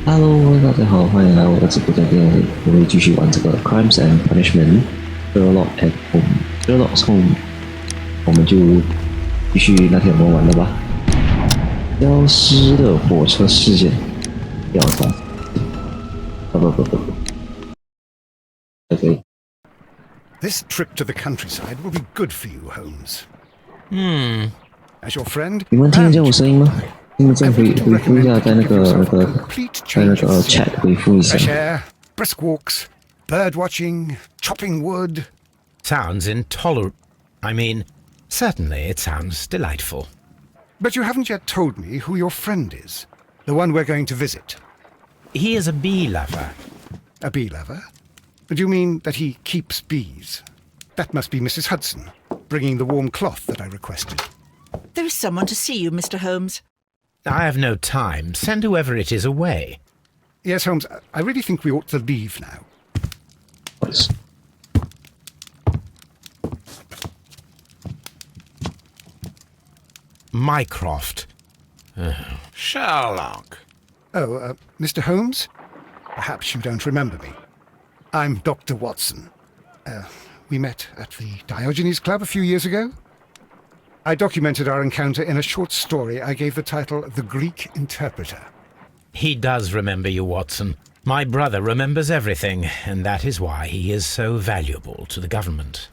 Hello，大家好，欢迎来我的直播间。我会继续玩这个 Crimes and Punishment。Sherlock at Home，Sherlock Home，我们就继续那天我们玩的吧。消失的火车事件，调查。不，OK。This trip to the countryside will be good for you, Holmes. As your friend, 你们听得见我声音吗？你们再回复一下，在那个 chat 回复一下。Fresh air, brisk walks, bird watching, chopping wood. Sounds intolerable. I mean, certainly it sounds delightful. But you haven't yet told me who your friend is, the one we're going to visit. He is a bee lover. A bee lover? Do you mean that he keeps bees? That must be Mrs. Hudson, bringing the warm cloth that I requested. There is someone to see you, Mr. Holmes. I have no time. Send whoever it is away. Yes, Holmes, I really think we ought to leave now. Mycroft. Sherlock. Oh, Mr. Holmes? Perhaps you don't remember me. I'm Dr. Watson. We met at the Diogenes Club a few years ago. I documented our encounter in a short story I gave the title The Greek Interpreter. He does remember you, Watson. My brother remembers everything, and that is why he is so valuable to the government.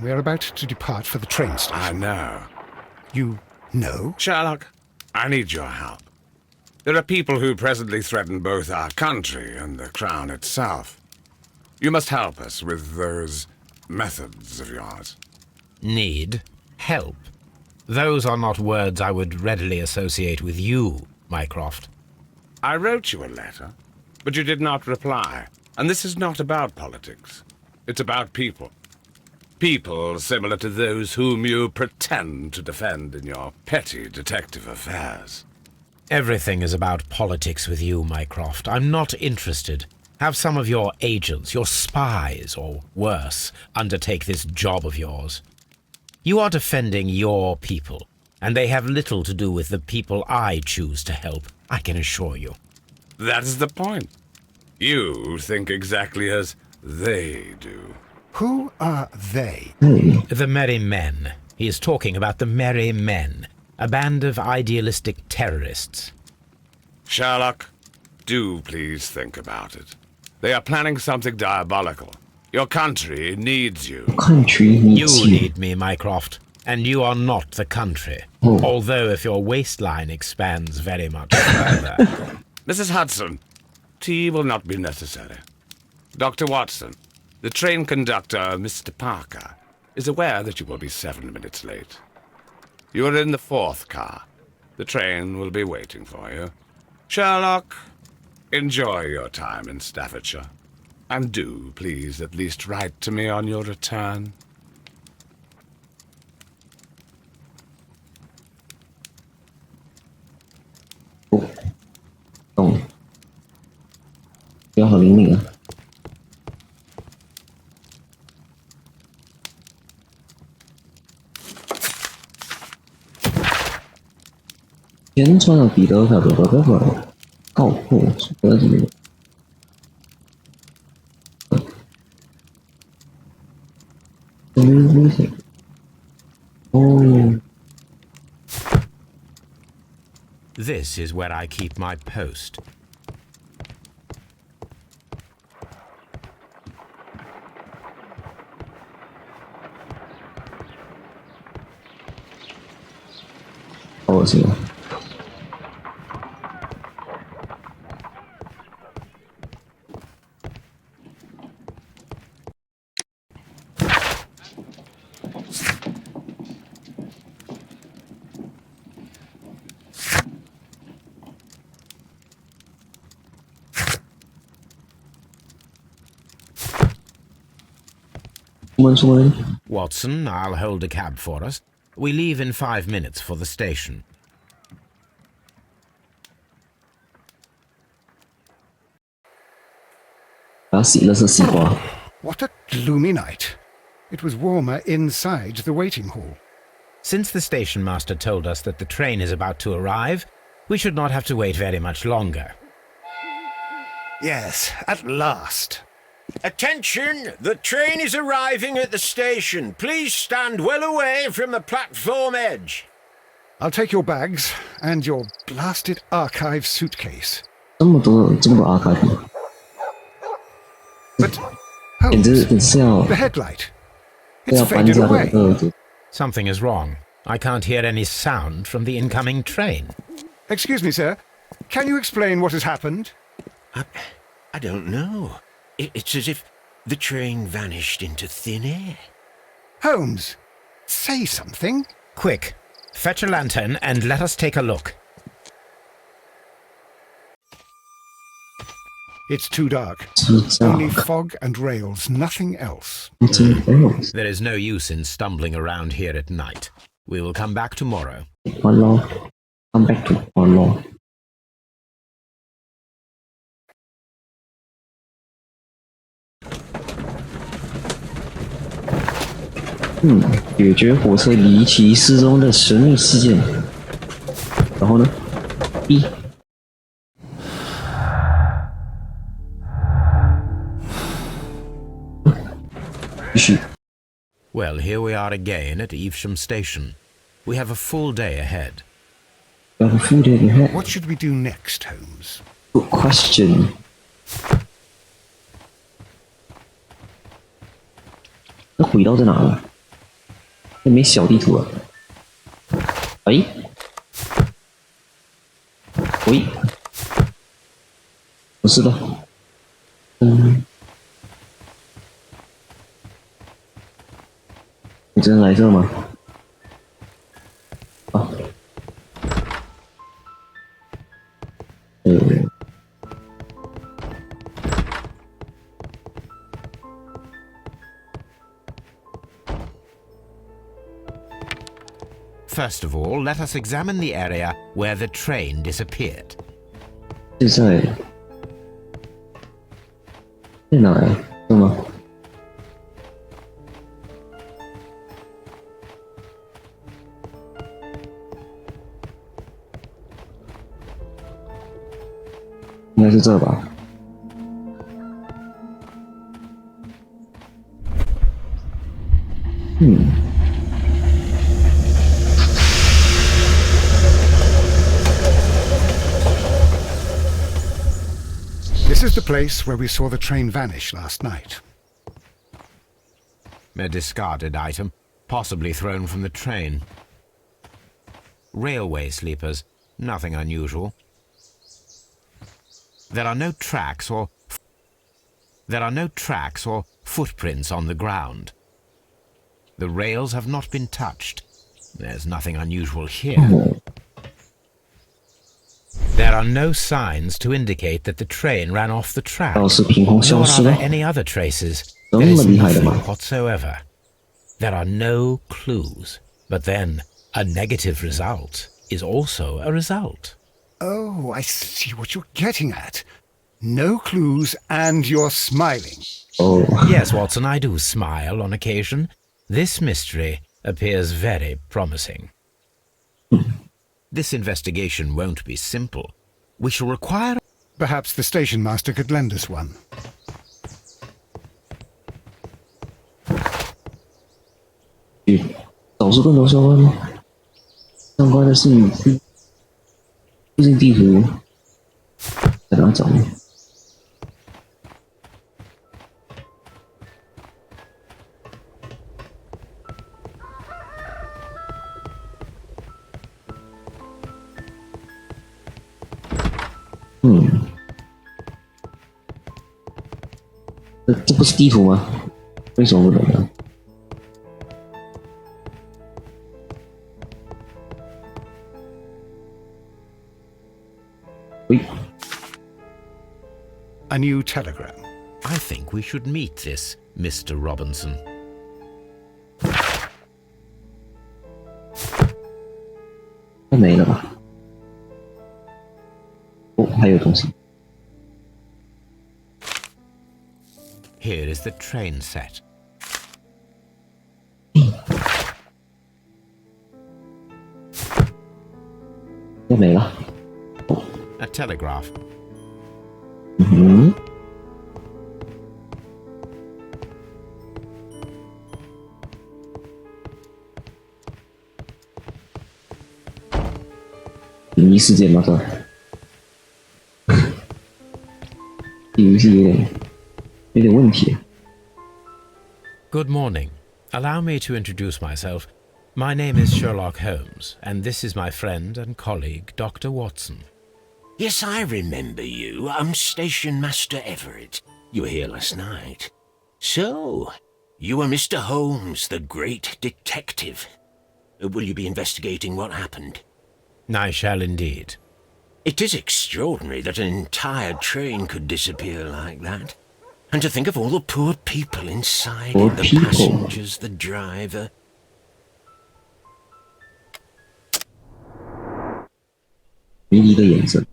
We're about to depart for the train station. I know. You know? Sherlock, I need your help. There are people who presently threaten both our country and the Crown itself. You must help us with those methods of yours. Need? Help? Those are not words I would readily associate with you, Mycroft. I wrote you a letter, but you did not reply. And this is not about politics. It's about people. People similar to those whom you pretend to defend in your petty detective affairs. Everything is about politics with you, Mycroft. I'm not interested. Have some of your agents, your spies, or worse, undertake this job of yours. You are defending your people, and they have little to do with the people I choose to help, I can assure you. That's the point. You think exactly as they do. Who are they? The Merry Men. He is talking about the Merry Men, a band of idealistic terrorists. Sherlock, do please think about it. They are planning something diabolical. Your country needs you. You need me, Mycroft, and you are not the country. Although if your waistline expands very much further. Mrs. Hudson, tea will not be necessary. Dr. Watson, the train conductor, Mr. Parker, is aware that you will be 7 minutes late. You are in the 4th car. The train will be waiting for you. Sherlock, enjoy your time in Staffordshire. And do, please, at least write to me on your return. Oh, 懂了，标好灵敏啊！前船长彼得不告破得几个。Oh. This is where I keep my post. Oh, sí. Watson, I'll hold a cab for us. We leave in 5 minutes for the station. What a gloomy night. It was warmer inside the waiting hall. Since the station master told us that the train is about to arrive, we should not have to wait very much longer. Yes, at last. Attention! The train is arriving at the station. Please stand well away from the platform edge. I'll take your bags and your blasted archive suitcase. 这么多 archive 吗？ But 简直 Holmes, 是要 the headlight. 是 It's 要搬 faded 家的 away. Something is wrong. I can't hear any sound from the incoming train. Excuse me, sir. Can you explain what has happened? I don't know. It's as if the train vanished into thin air. Holmes, say something. Quick, fetch a lantern and let us take a look. It's too dark. Too Only dark. fog and rails, nothing else. Nothing else. There is no use in stumbling around here at night. We will come back tomorrow. One law. Come back to one law. 解决火车离奇失踪的神秘事件。然后呢？一。继续。 Well, here we are again at Evesham Station. We have a full day ahead. We have a full day ahead. What should we do next, Holmes? Good question. 那轨道在哪呢？那没小地图啊。哎，喂，不是的。你真的来这吗？啊，First of all, let us examine the area where the train disappeared. 现在在哪呀？是吗？应该是这吧。This is the place where we saw the train vanish last night. A discarded item, possibly thrown from the train. Railway sleepers, nothing unusual. There are no tracks or footprints on the ground. The rails have not been touched. There's nothing unusual here. There are no signs to indicate that the train ran off the track. 倒是凭空消 Nor 失 are 了 there。any other traces. 这 There 么 is 厉害的 nothing 吗？ whatsoever. There are no clues. But then, a negative result is also a result. Oh, I see what you're getting at. No clues and you're smiling. 哦， Yes, Watson, I do smile on occasion. This mystery appears very promising. This investigation won't be simple. We shall require... Perhaps the station master could lend us one. 与导数跟头相关吗？相关的是你附近地图在哪找呢？这不是地图吗？为什么不能呢？喂， A new telegram. I think we should meet this Mr. Robinson. 那没了吧？哦，还有东西。 Here is the train set. 又没了。 A telegraph. 嗯哼，灵异事件吗？这游戏有点问题。Good morning. Allow me to introduce myself. My name is Sherlock Holmes, and this is my friend and colleague, Dr. Watson. Yes, I remember you. I'm Station Master Everett. You were here last night. So, you are Mr. Holmes, the great detective. Will you be investigating what happened? I shall indeed. It is extraordinary that an entire train could disappear like that. And to think of all the poor people inside it, the passengers, the driver. 迷离的眼神。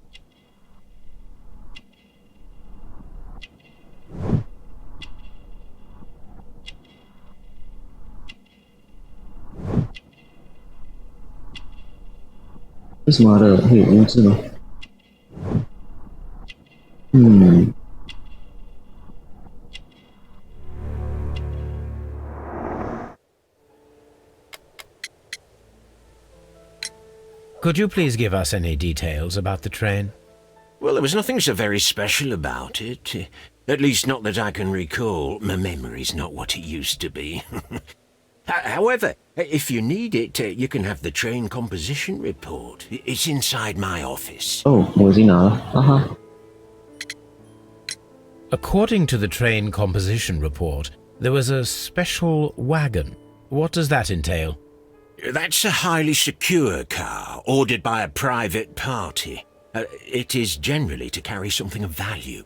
为什么它的会有污渍呢？嗯。Could you please give us any details about the train? Well, there was nothing so very special about it. At least not that I can recall. My memory's not what it used to be. However, if you need it, you can have the train composition report. It's inside my office. Oh, 我已经拿了，哈哈。According to the train composition report, there was a special wagon. What does that entail? That's a highly secure car, ordered by a private party. It is generally to carry something of value.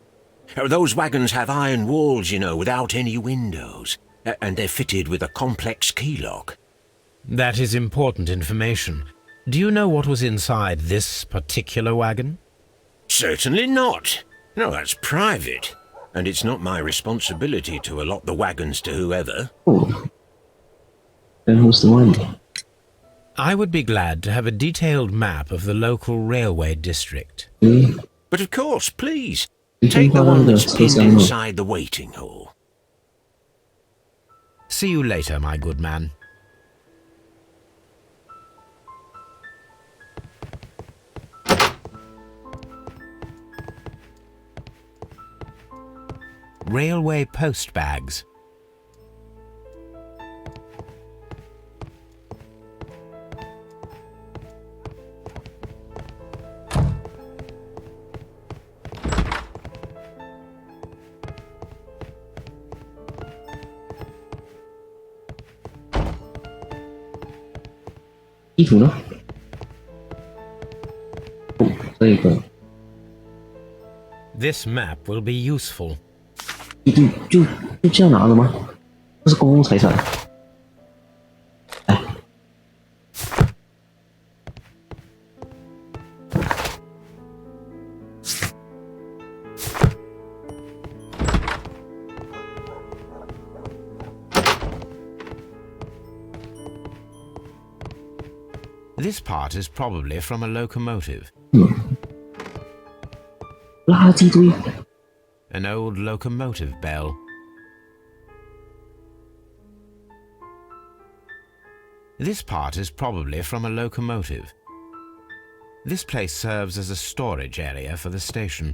Those wagons have iron walls, you know, without any windows, and they're fitted with a complex key lock. That is important information. Do you know what was inside this particular wagon? Certainly not. No, that's private. And it's not my responsibility to allot the wagons to whoever. Oh. Then who's the one? I would be glad to have a detailed map of the local railway district. But of course, please. Take the one that's pinned inside the waiting hall. See you later, my good man. Railway post bags. This map will be useful. 就这样拿了吗？这是公共财产。哎。This part is probably from a locomotive. 垃圾堆。An old locomotive bell. This part is probably from a locomotive. This place serves as a storage area for the station.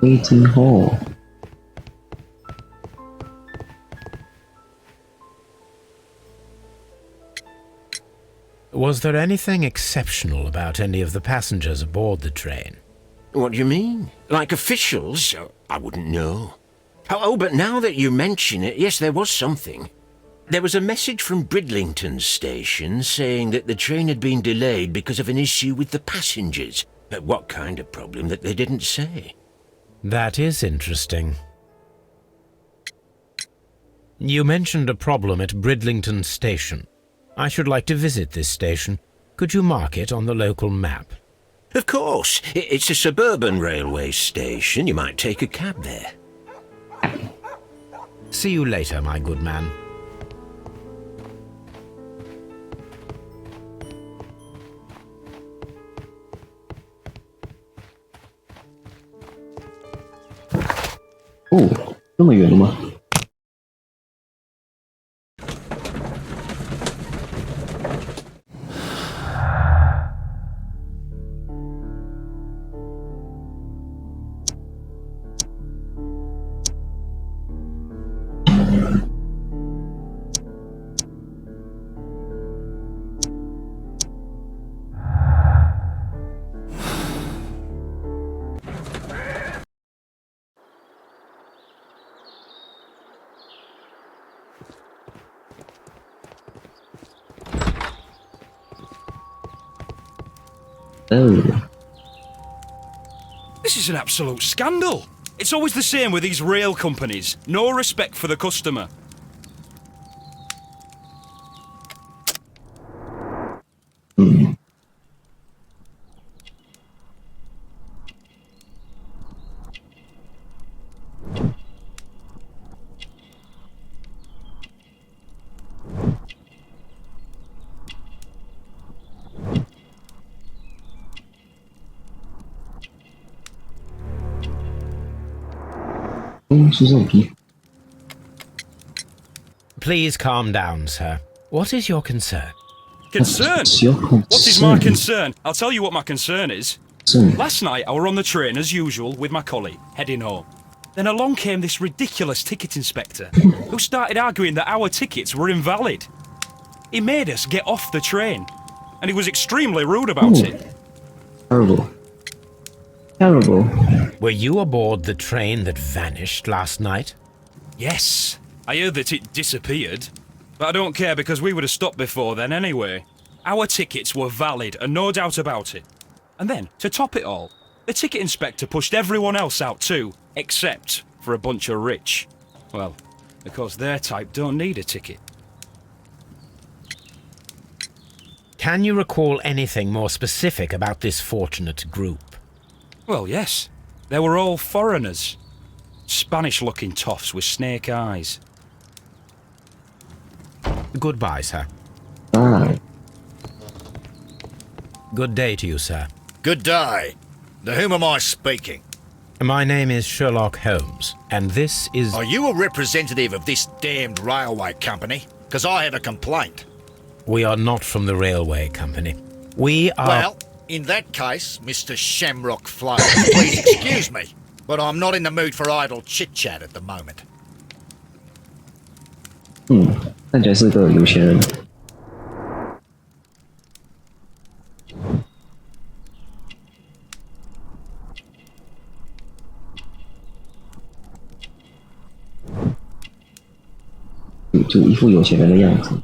Waiting hall. Was there anything exceptional about any of the passengers aboard the train? What do you mean? Like officials? I wouldn't know. Oh, but now that you mention it, yes, there was something. There was a message from Bridlington station saying that the train had been delayed because of an issue with the passengers. What kind of problem that they didn't say? That is interesting. You mentioned a problem at Bridlington Station. I should like to visit this station. Could you mark it on the local map? Of course. It's a suburban railway station. You might take a cab there. See you later, my good man. Oh, 那么远了吗？Oh. This is an absolute scandal. It's always the same with these rail companies. No respect for the customer. Mm. 是这种皮。 Please calm down, sir. What is your concern? Concern? What's your concern? What is my concern? I'll tell you what my concern is. Concern. Last night I were on the train as usual with my colleague, heading home. Then along came this ridiculous ticket inspector, who started arguing that our tickets were invalid. He made us get off the train, and he was extremely rude about it. Terrible. Terrible. Were you aboard the train that vanished last night? Yes, I heard that it disappeared. But I don't care because we would have stopped before then anyway. Our tickets were valid and no doubt about it. And then, to top it all, the ticket inspector pushed everyone else out too, except for a bunch of rich. Well, because their type don't need a ticket. Can you recall anything more specific about this fortunate group? Well, yes. They were all foreigners. Spanish-looking toffs with snake eyes. Goodbye, sir. Ah. Good day to you, sir. Good day. To whom am I speaking? My name is Sherlock Holmes, and this is... Are you a representative of this damned railway company? Because I have a complaint. We are not from the railway company. We are... Well, in that case, Mr. Shamrock Flow, please excuse me, but I'm not in the mood for idle chit-chat at the moment. 看起来是个有钱人。就一副有钱人的样子。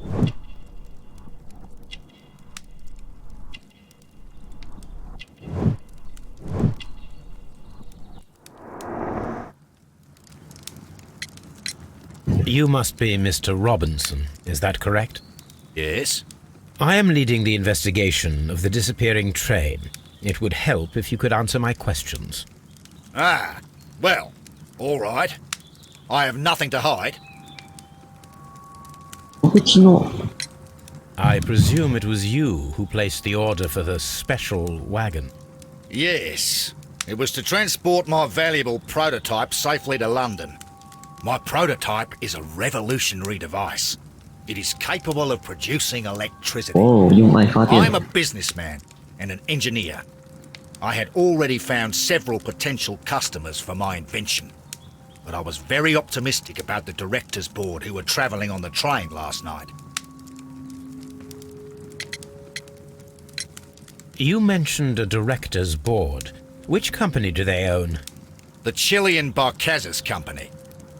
You must be Mr. Robinson, is that correct? Yes? I am leading the investigation of the disappearing train. It would help if you could answer my questions. Ah, well, all right. I have nothing to hide. 我会听哦。 I presume it was you who placed the order for the special wagon. Yes. It was to transport my valuable prototype safely to London. My prototype is a revolutionary device. It is capable of producing electricity. 哦，用爱发电。 I'm a businessman and an engineer. I had already found several potential customers for my invention, but I was very optimistic about the directors' board who were travelling on the train last night. You mentioned a director's board. Which company do they own? The Chilean Barcazas Company.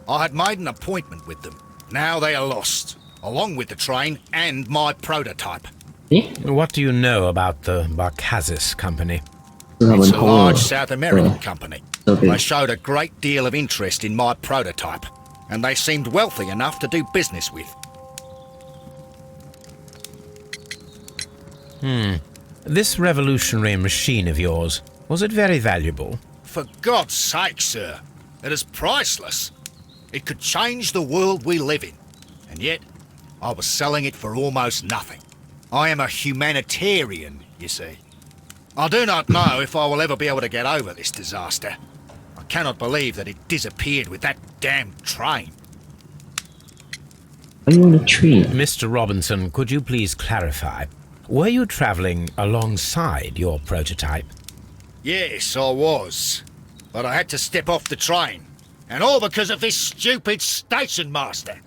I had made an appointment with them. Now they are lost, along with the train and my prototype. 诶， What do you know about the Barcazas company? 是他们 It's a 偷了 large South American company. Okay. They showed a great deal of interest in my prototype, and they seemed wealthy enough to do business with. This revolutionary machine of yours, was it very valuable? For God's sake, sir, it is priceless. It could change the world we live in, and yet I was selling it for almost nothing. I am a humanitarian, you see. I do not know if I will ever be able to get over this disaster. I cannot believe that it disappeared with that damn train. Are you on a train? Mr. Robinson, could you please clarify? Were you travelling alongside your prototype? Yes, I was. But I had to step off the train. And all because of this stupid station master.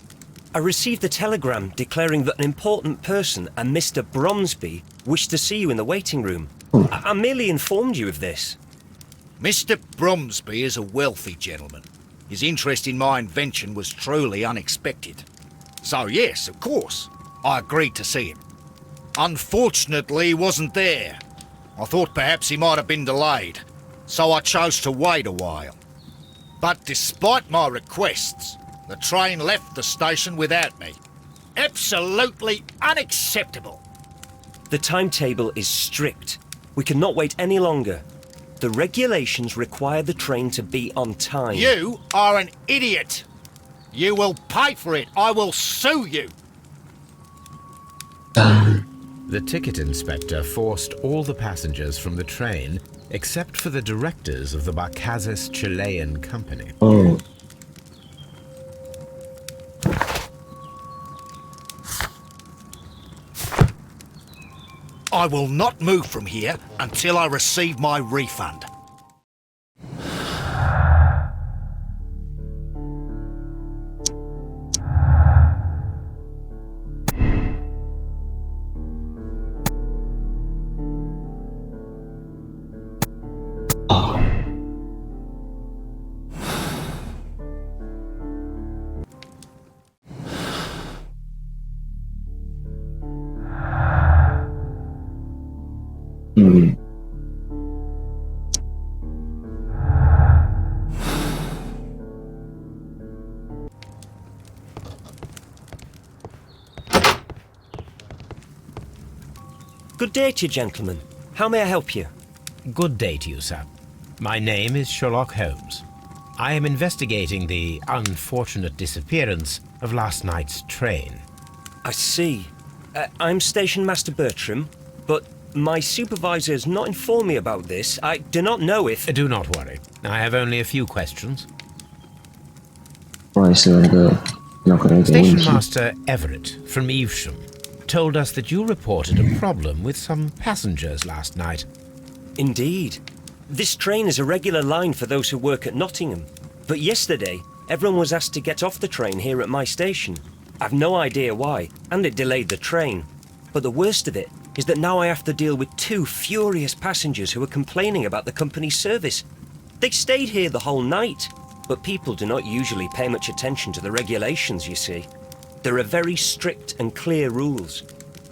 I received a telegram declaring that an important person, a Mr. Bromsby, wished to see you in the waiting room. I merely informed you of this. Mr. Bromsby is a wealthy gentleman. His interest in my invention was truly unexpected. So yes, of course, I agreed to see him. Unfortunately, he wasn't there. I thought perhaps he might have been delayed, so I chose to wait a while. But despite my requests, the train left the station without me. Absolutely unacceptable. The timetable is strict. We cannot wait any longer. The regulations require the train to be on time. You are an idiot. You will pay for it. I will sue you. The ticket inspector forced all the passengers from the train except for the directors of the Barcazes Chilean company. Oh. I will not move from here until I receive my refund. Good day to you, gentlemen. How may I help you? Good day to you, sir. My name is Sherlock Holmes. I am investigating the unfortunate disappearance of last night's train. I see. I'm Station Master Bertram, but my supervisor has not informed me about this. I do not know if... Do not worry. I have only a few questions. 不好意思，那个可能有点问 Station 题。 Master Everett from Evesham told us that you reported a problem with some passengers last night. Indeed. This train is a regular line for those who work at Nottingham. But yesterday, everyone was asked to get off the train here at my station. I've no idea why, and it delayed the train. But the worst of it is that now I have to deal with two furious passengers who are complaining about the company's service. They stayed here the whole night, but people do not usually pay much attention to the regulations, you see. There are very strict and clear rules.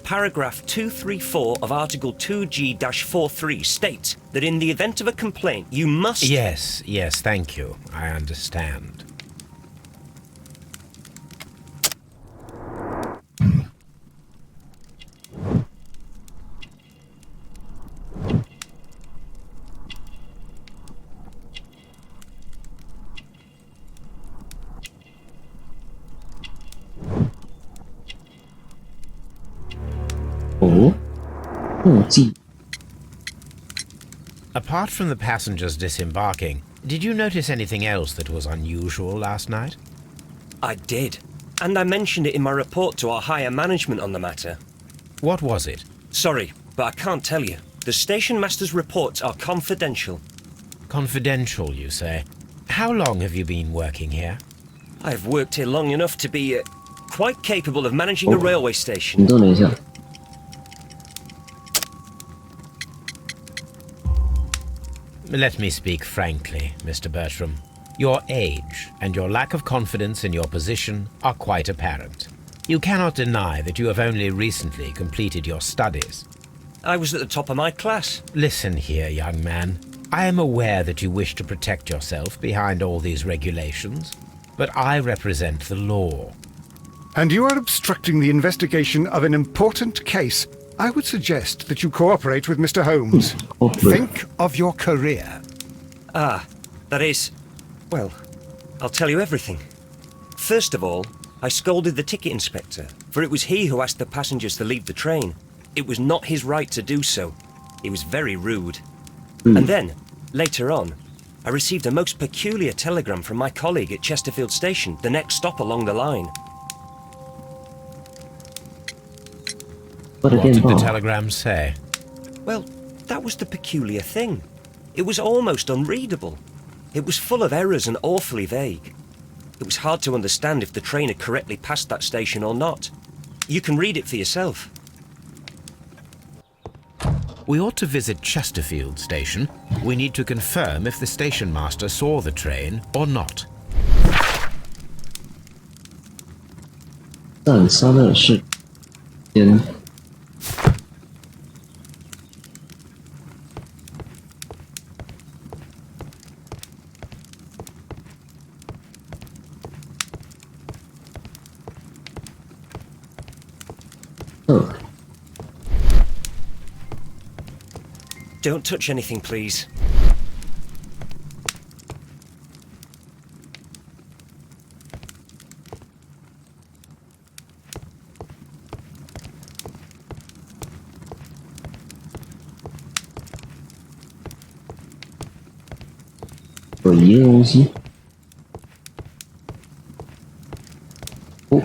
Paragraph 234 of Article 2G-43 states that in the event of a complaint, you must... Yes, thank you. I understand. Apart from the passengers disembarking, did you notice anything else that was unusual last night? I did, and I mentioned it in my report to our higher management on the matter. What was it? Sorry, but I can't tell you. The station master's reports are confidential. Confidential, you say? How long have you been working here? I've worked here long enough to be quite capable of managing a railway station. 你等了一下。 Let me speak frankly, Mr. Bertram. Your age and your lack of confidence in your position are quite apparent. You cannot deny that you have only recently completed your studies. I was at the top of my class. Listen here, young man. I am aware that you wish to protect yourself behind all these regulations, but I represent the law. And you are obstructing the investigation of an important case. I would suggest that you cooperate with Mr. Holmes. Think of your career. Ah, that is... well, I'll tell you everything. First of all, I scolded the ticket inspector, for it was he who asked the passengers to leave the train. It was not his right to do so. He was very rude. And then, later on, I received a most peculiar telegram from my colleague at Chesterfield Station, the next stop along the line. What did the telegram say? Well, that was the peculiar thing. It was almost unreadable. It was full of errors and awfully vague. It was hard to understand if the train had correctly passed that station or not. You can read it for yourself. We ought to visit Chesterfield Station. We need to confirm if the station master saw the train or not. 但杀的是先。Don't touch anything, please. Oh.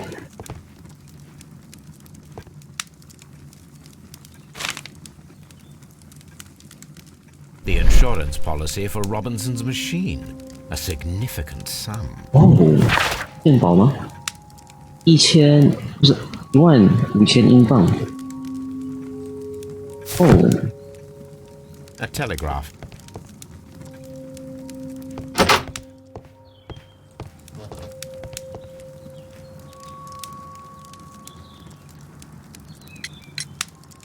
The insurance policy for Robinson's machine. A significant sum. 哦，鉴宝吗？1000不是15000英镑。哦。A telegraph.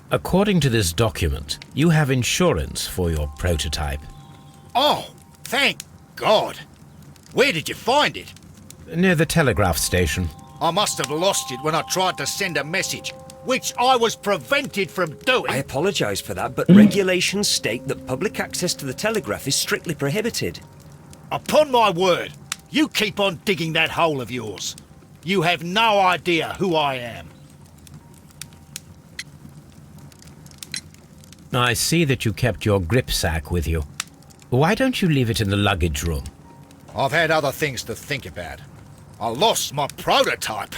According to this document, you have insurance for your prototype. Oh, thank God. Where did you find it? Near the telegraph station. I must have lost it when I tried to send a message, which I was prevented from doing. I apologise for that, but regulations state that public access to the telegraph is strictly prohibited. Upon my word, you keep on digging that hole of yours. You have no idea who I am. I see that you kept your grip sack with you. Why don't you leave it in the luggage room? I've had other things to think about. I lost my prototype.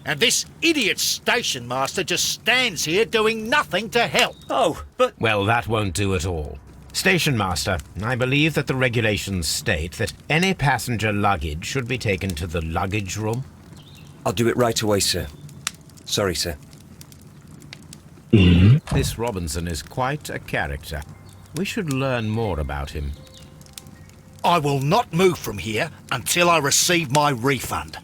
And this idiot station master just stands here doing nothing to help. Oh, but... Well, that won't do at all. Station master, I believe that the regulations state that any passenger luggage should be taken to the luggage room. I'll do it right away, sir. Sorry, sir. This Robinson is quite a character. We should learn more about him. I will not move from here until I receive my refund.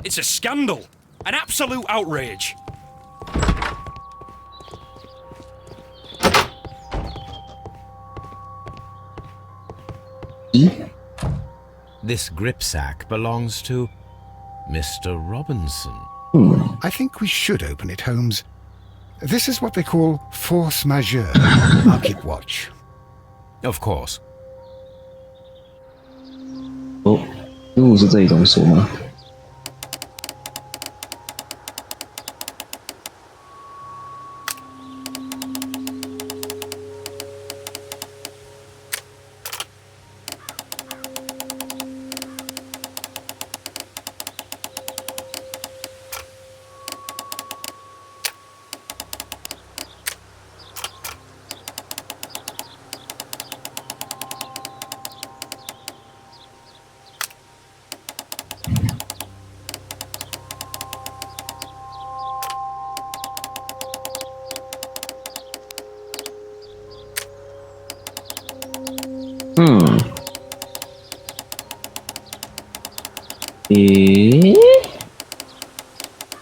It's a scandal. An absolute outrage. This grip sack belongs to Mr. Robinson. I think we should open it, Holmes. This is what they call force majeure. I'll keep watch. Of course. 哦，任务是这一种锁吗？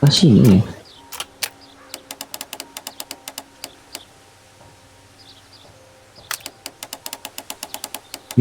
发现了。我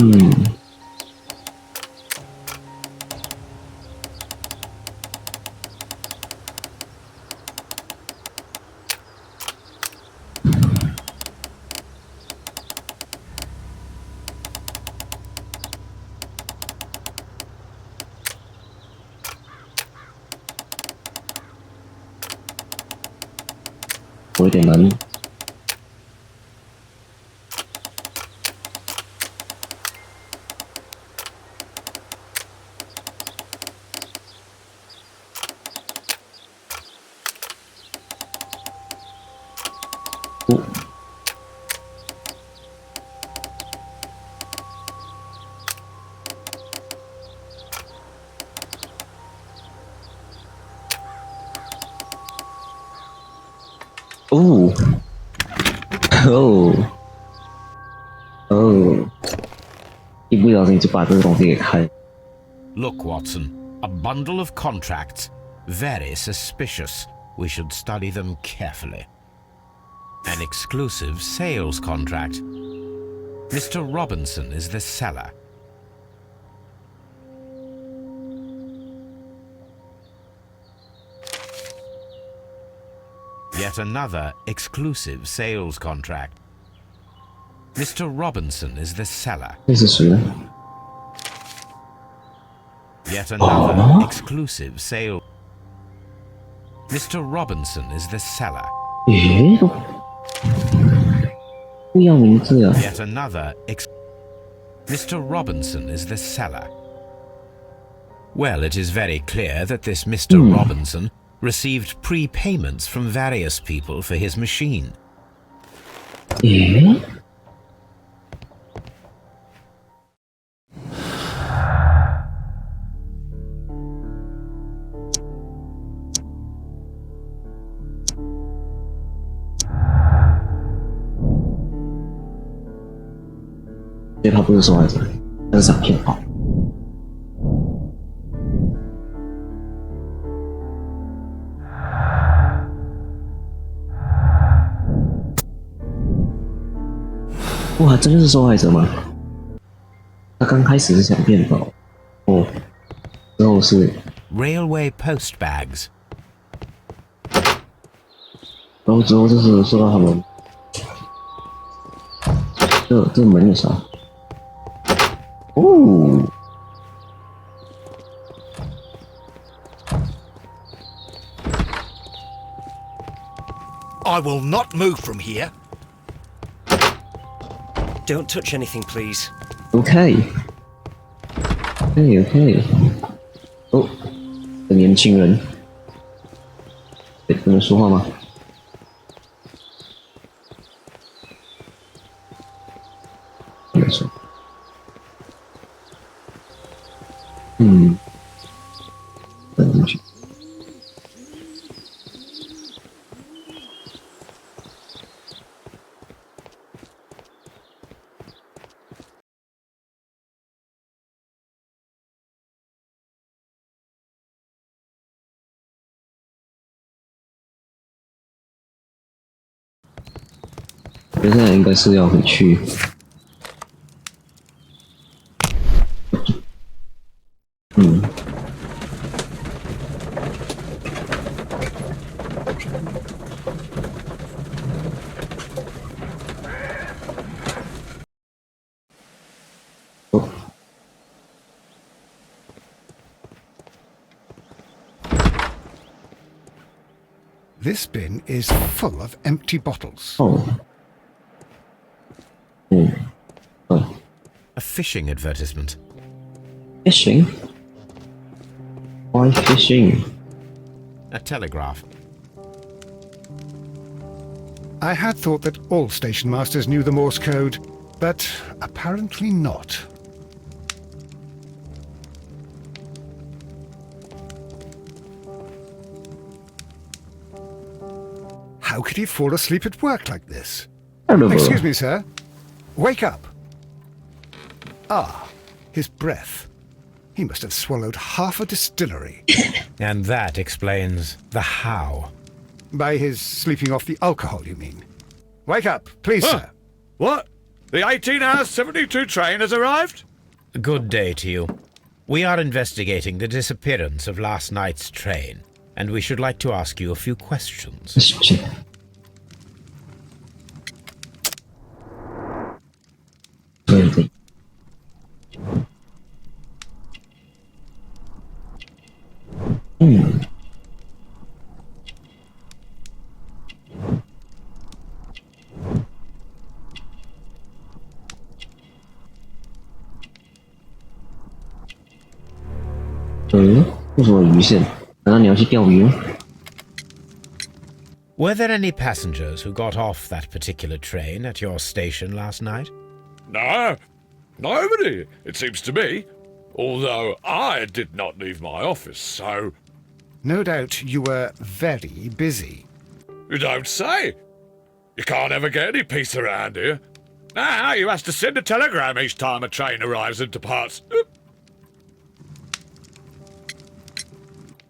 有点难。哦，哦，哦，一不小心就把这个东西给开。Look, Watson, a bundle of contracts. Very suspicious. We should study them carefully. An exclusive sales contract. Mr. Robinson is the seller. Yet another exclusive sales contract. Mr. Robinson is the seller. 这是谁呢？ Yet another exclusive sale. Mr. Robinson is the seller. 诶，不一样名字啊！ Yet another Mr. Robinson is the seller. Well, it is very clear that this Mr. Robinson received prepayments from various people for his machine. 诶，所以他不是受害者，他是想骗炮。哇，真的是受害者吗？他刚开始是想骗炮，哦，之后是， Railway post bags. 然后之后就是说到他们，这门有啥？哦， I will not move from here. Don't touch anything, please. OK， OK，哦，这年轻人，不能说话吗？不能说。等进去。接下来应该是要回去。This bin is full of empty bottles. 哦，A fishing advertisement. fishing? Why fishing? A telegraph. I had thought that all station masters knew the Morse code, but apparently not. How could he fall asleep at work like this? Excuse me, sir. Wake up. Ah, his breath. He must have swallowed half a distillery. And that explains the how. By his sleeping off the alcohol, you mean? Wake up, please, sir. What? The 18-hour 72 train has arrived? Good day to you. We are investigating the disappearance of last night's train, and we should like to ask you a few questions. 对。为什么鱼线？难道你要去钓鱼吗？ Were there any passengers who got off that particular train at your station last night? No, nobody, it seems to me. Although I did not leave my office, so... No doubt you were very busy. You don't say. You can't ever get any peace around here. Now you have to send a telegram each time a train arrives and departs.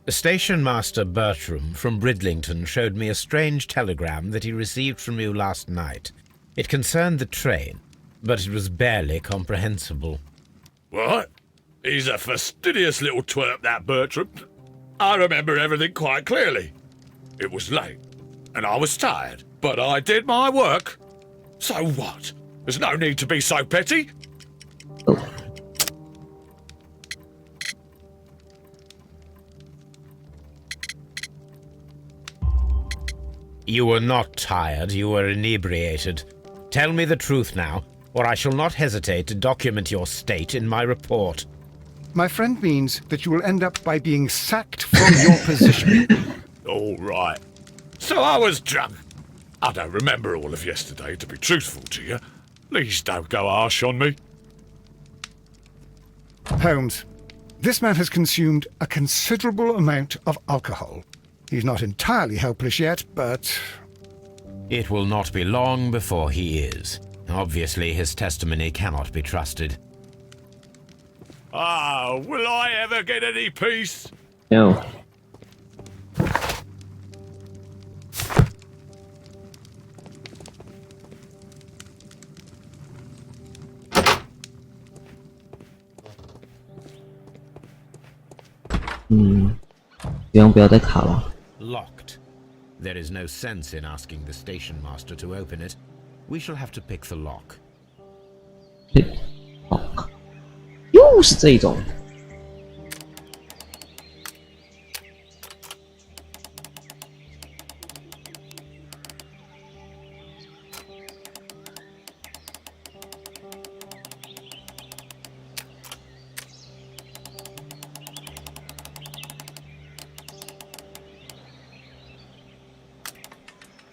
Station Master Bertram from Bridlington showed me a strange telegram that he received from you last night. It concerned the train, but it was barely comprehensible. What? He's a fastidious little twerp, that Bertram. I remember everything quite clearly. It was late, and I was tired, but I did my work. So what? There's no need to be so petty. You were not tired, you were inebriated. Tell me the truth now, or I shall not hesitate to document your state in my report. My friend means that you will end up by being sacked from your position. All right. So I was drunk. I don't remember all of yesterday, to be truthful to you. Please don't go harsh on me. Holmes, this man has consumed a considerable amount of alcohol. He's not entirely helpless yet, but... It will not be long before he is. Obviously, his testimony cannot be trusted. Ah, will I ever get any peace? No. Locked. There is no sense in asking the station master to open it. We shall have to pick the lock. 又是这种。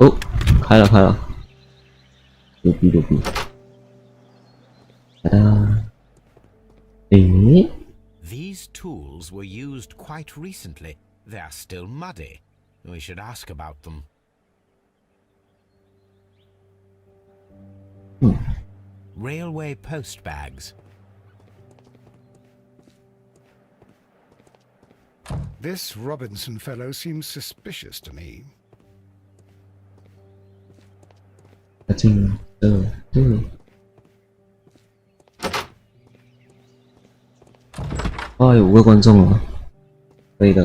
哦，开了，牛逼！哒哒。诶 These tools were used quite recently. They are still muddy. We should ask about them. Railway post bags. This Robinson fellow seems suspicious to me. 有5个观众了，可以的。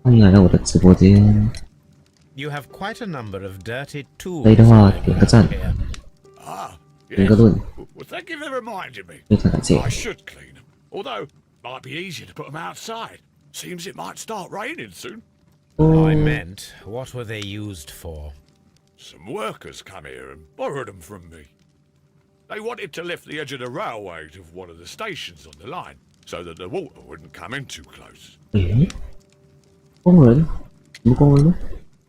欢迎来到我的直播间。 You have quite a number of dirty tools. 可以的话点个赞， 点个论， Well, thank you for reminding me. 非常感谢。 I should clean them. Although, might be easier to put them outside. Seems it might start raining soon. I meant, what were they used for? Some workers come here and borrowed them from me. They wanted to lift the edge of the railway to one of the stations on the line, so that the water wouldn't come in too close. 工人？什么工人呢？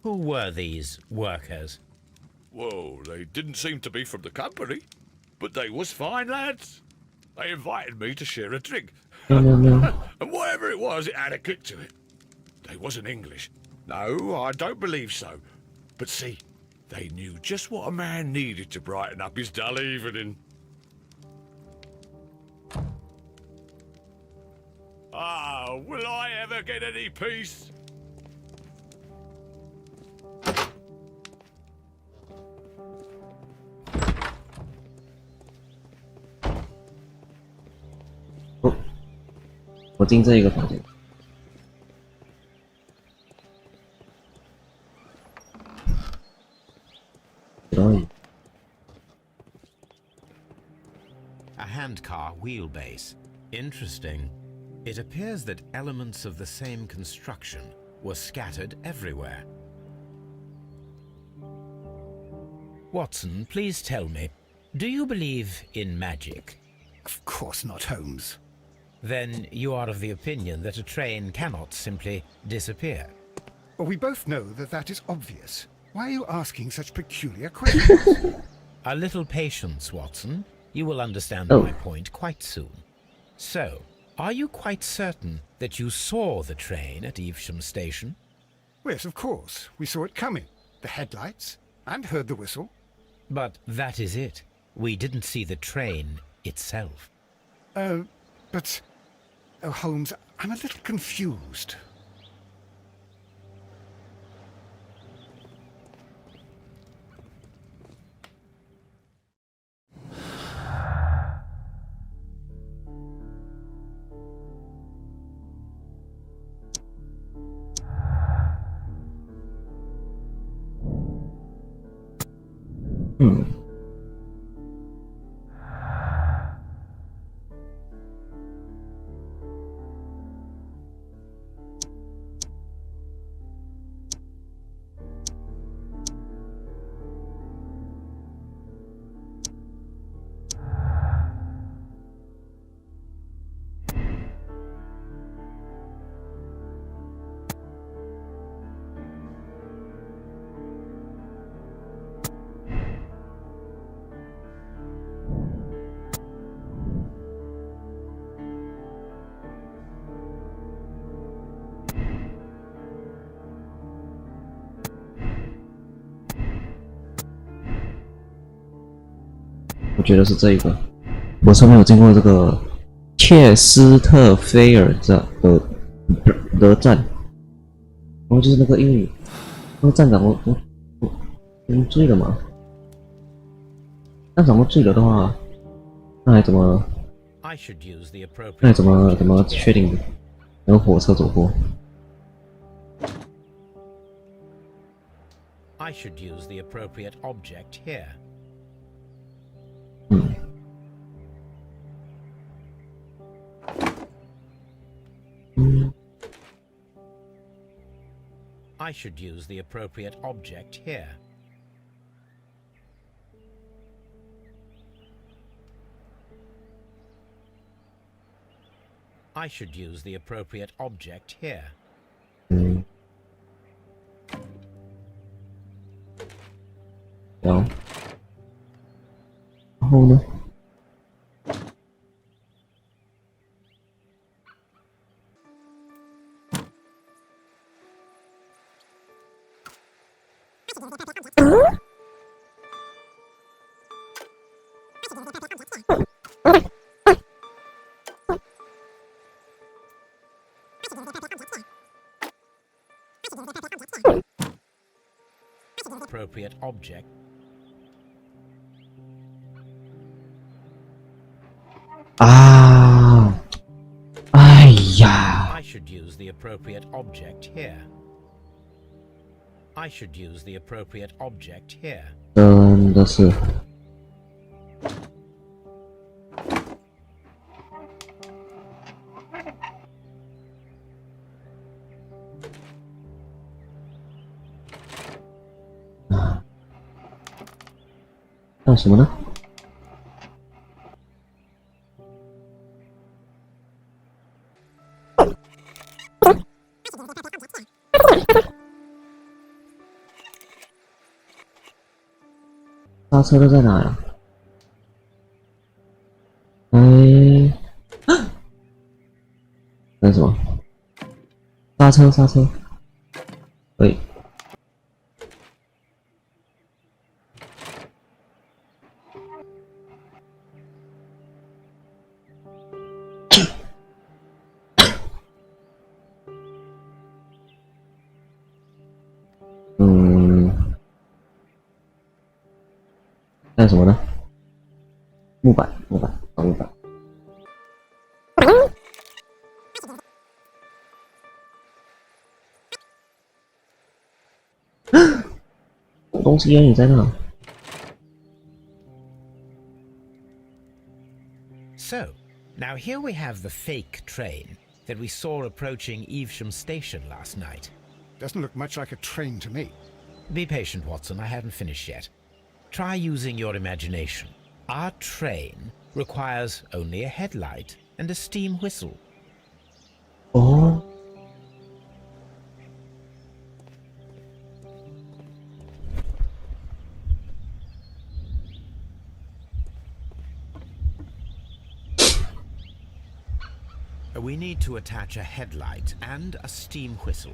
Who were these workers? Well, they didn't seem to be from the company, but they was fine lads. They invited me to share a drink. And whatever it was, it had a kick to it. They wasn't English. No, I don't believe so. But see, they knew just what a man needed to brighten up his dull evening. Ah, will I ever get any peace? 我进这一个房间。A handcar wheelbase. Interesting. It appears that elements of the same construction were scattered everywhere. Watson, please tell me, do you believe in magic? Of course not, Holmes. Then you are of the opinion that a train cannot simply disappear. Well, we both know that that is obvious. Why are you asking such peculiar questions? A little patience, Watson. You will understand my point quite soon. So, are you quite certain that you saw the train at Evesham Station? Yes, of course. We saw it coming. The headlights, and heard the whistle. But that is it. We didn't see the train itself. But... Oh, Holmes, I'm a little confused.我觉得是这一个。我从没有经过这个切斯特菲尔的站，然后就是那个，因为那个站长我醉了嘛。站长我醉了的话，那还怎么确定有火车走过？ I should use the appropriate object here. I should use the appropriate object here. I should use the appropriate object here. 然后呢？ Appropriate object.哎呀 I should use the appropriate object here. I should use the appropriate object here. 真的是。还有什么呢？刹车都在哪呀？那什么？刹车，喂。 还有什么呢？木板，找木板。东西原来在那。So, now here we have the fake train that we saw approaching Evesham Station last night. Doesn't look much like a train to me. Be patient, Watson, I haven't finished yet. Try using your imagination. Our train requires only a headlight and a steam whistle. 哦。We need to attach a headlight and a steam whistle.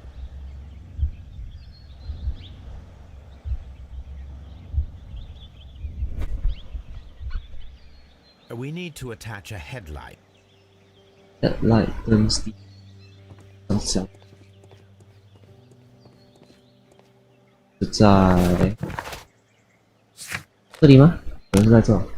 We need to attach a headlight. Headlight 跟 steam 方向是在这里吗？可能是在这。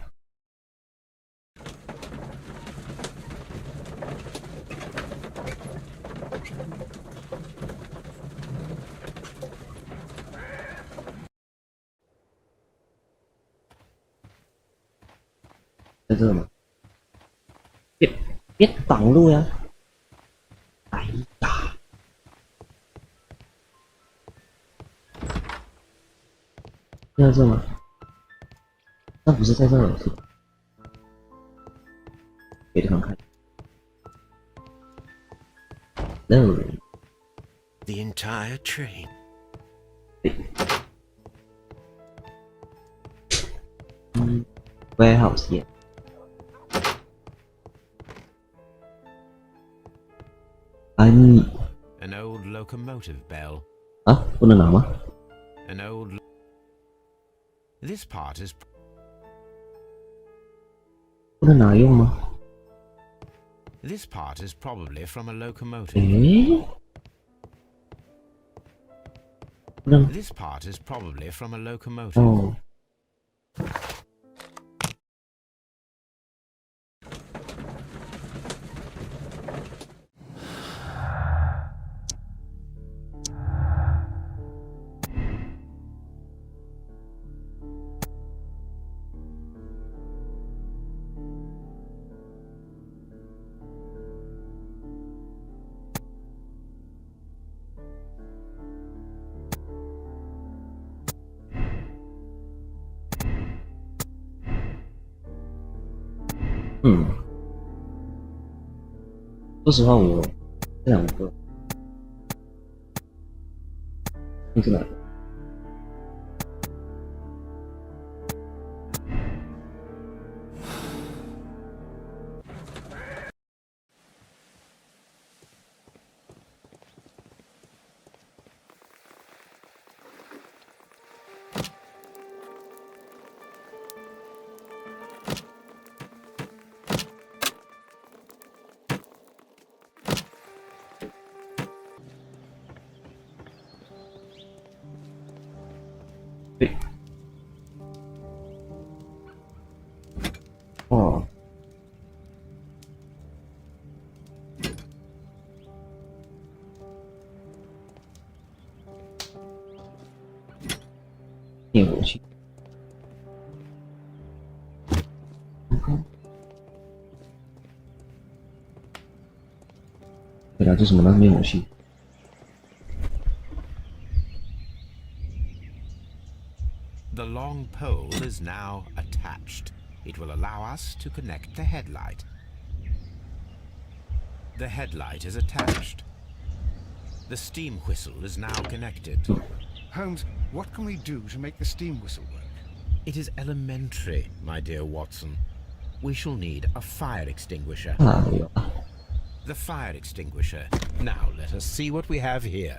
在这吗？别挡路呀！哎呀，在这吗？那不是在这儿，是吧？别地方看。No. The entire train. Warehouse here. I need An old locomotive bell. 啊，不能拿吗？ An old... This part is... 不能拿用吗？ This part is probably from a locomotive. 诶，不能 This part is probably from a locomotive. 哦。说实话，我这两个，你是哪个？对，哦，灭火器，对了，这什么呢？灭火器。The long pole is now attached. It will allow us to connect the headlight. The headlight is attached. The steam whistle is now connected. Holmes, what can we do to make the steam whistle work? It is elementary, my dear Watson. We shall need a fire extinguisher. 啊，有啊。 The fire extinguisher. Now let us see what we have here.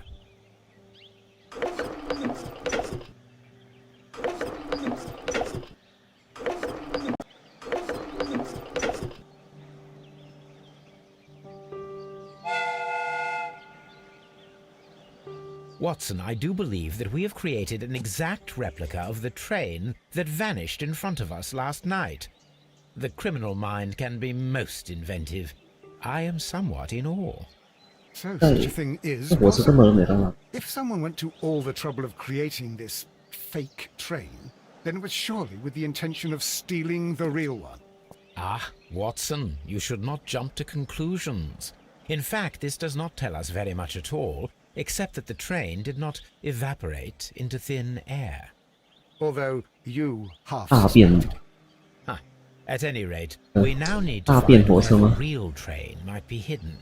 Watson, I do believe that we have created an exact replica of the train that vanished in front of us last night. The criminal mind can be most inventive. I am somewhat in awe. So such a thing is 这火车根本都没到那。 If someone went to all the trouble of creating this fake train, then it was surely with the intention of stealing the real one. Ah, Watson, you should not jump to conclusions. In fact, this does not tell us very much at all, except that the train did not evaporate into thin air. Although you half 大变 suspected it. Huh. At any rate, we now need to 大 find 变 where 火车 the 吗？ real train might be hidden.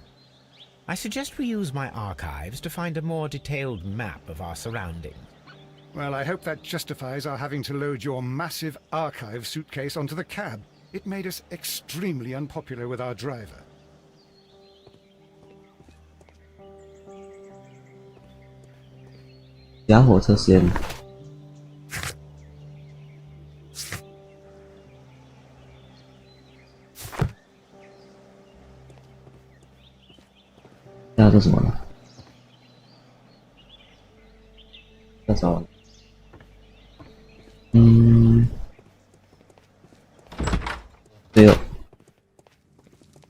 I suggest we use my archives to find a more detailed map of our surroundings. Well, I hope that justifies our having to load your massive archive suitcase onto the cab. It made us extremely unpopular with our driver. 假火车先。那这什么呢？那啥玩意？没有。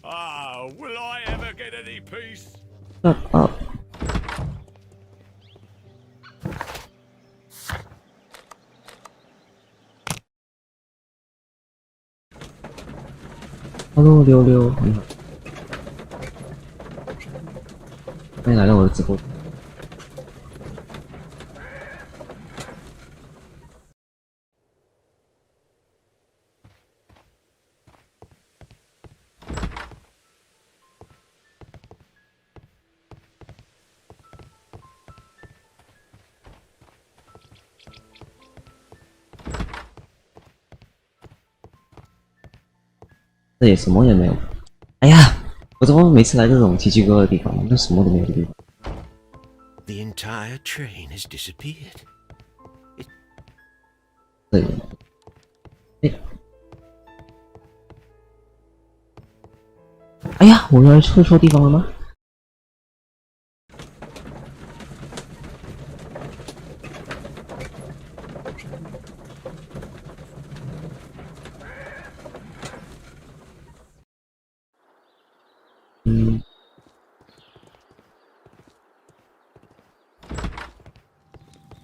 Ah, will I ever get any peace? 那啊。Hello，溜溜，你好，欢迎来到我的直播。这里什么也没有。哎呀，我怎么每次来这种奇奇怪怪的地方，那什么都没有的地方？ The entire train has disappeared. 这里，哎呀，我原来去错地方了吗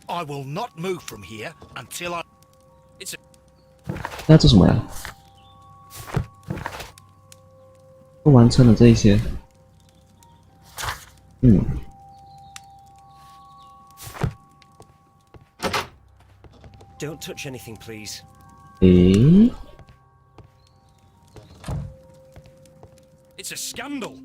？I will not move from here until I... 那做什么呀？都完成了这一些。Don't touch anything, please. 诶， It's a scandal.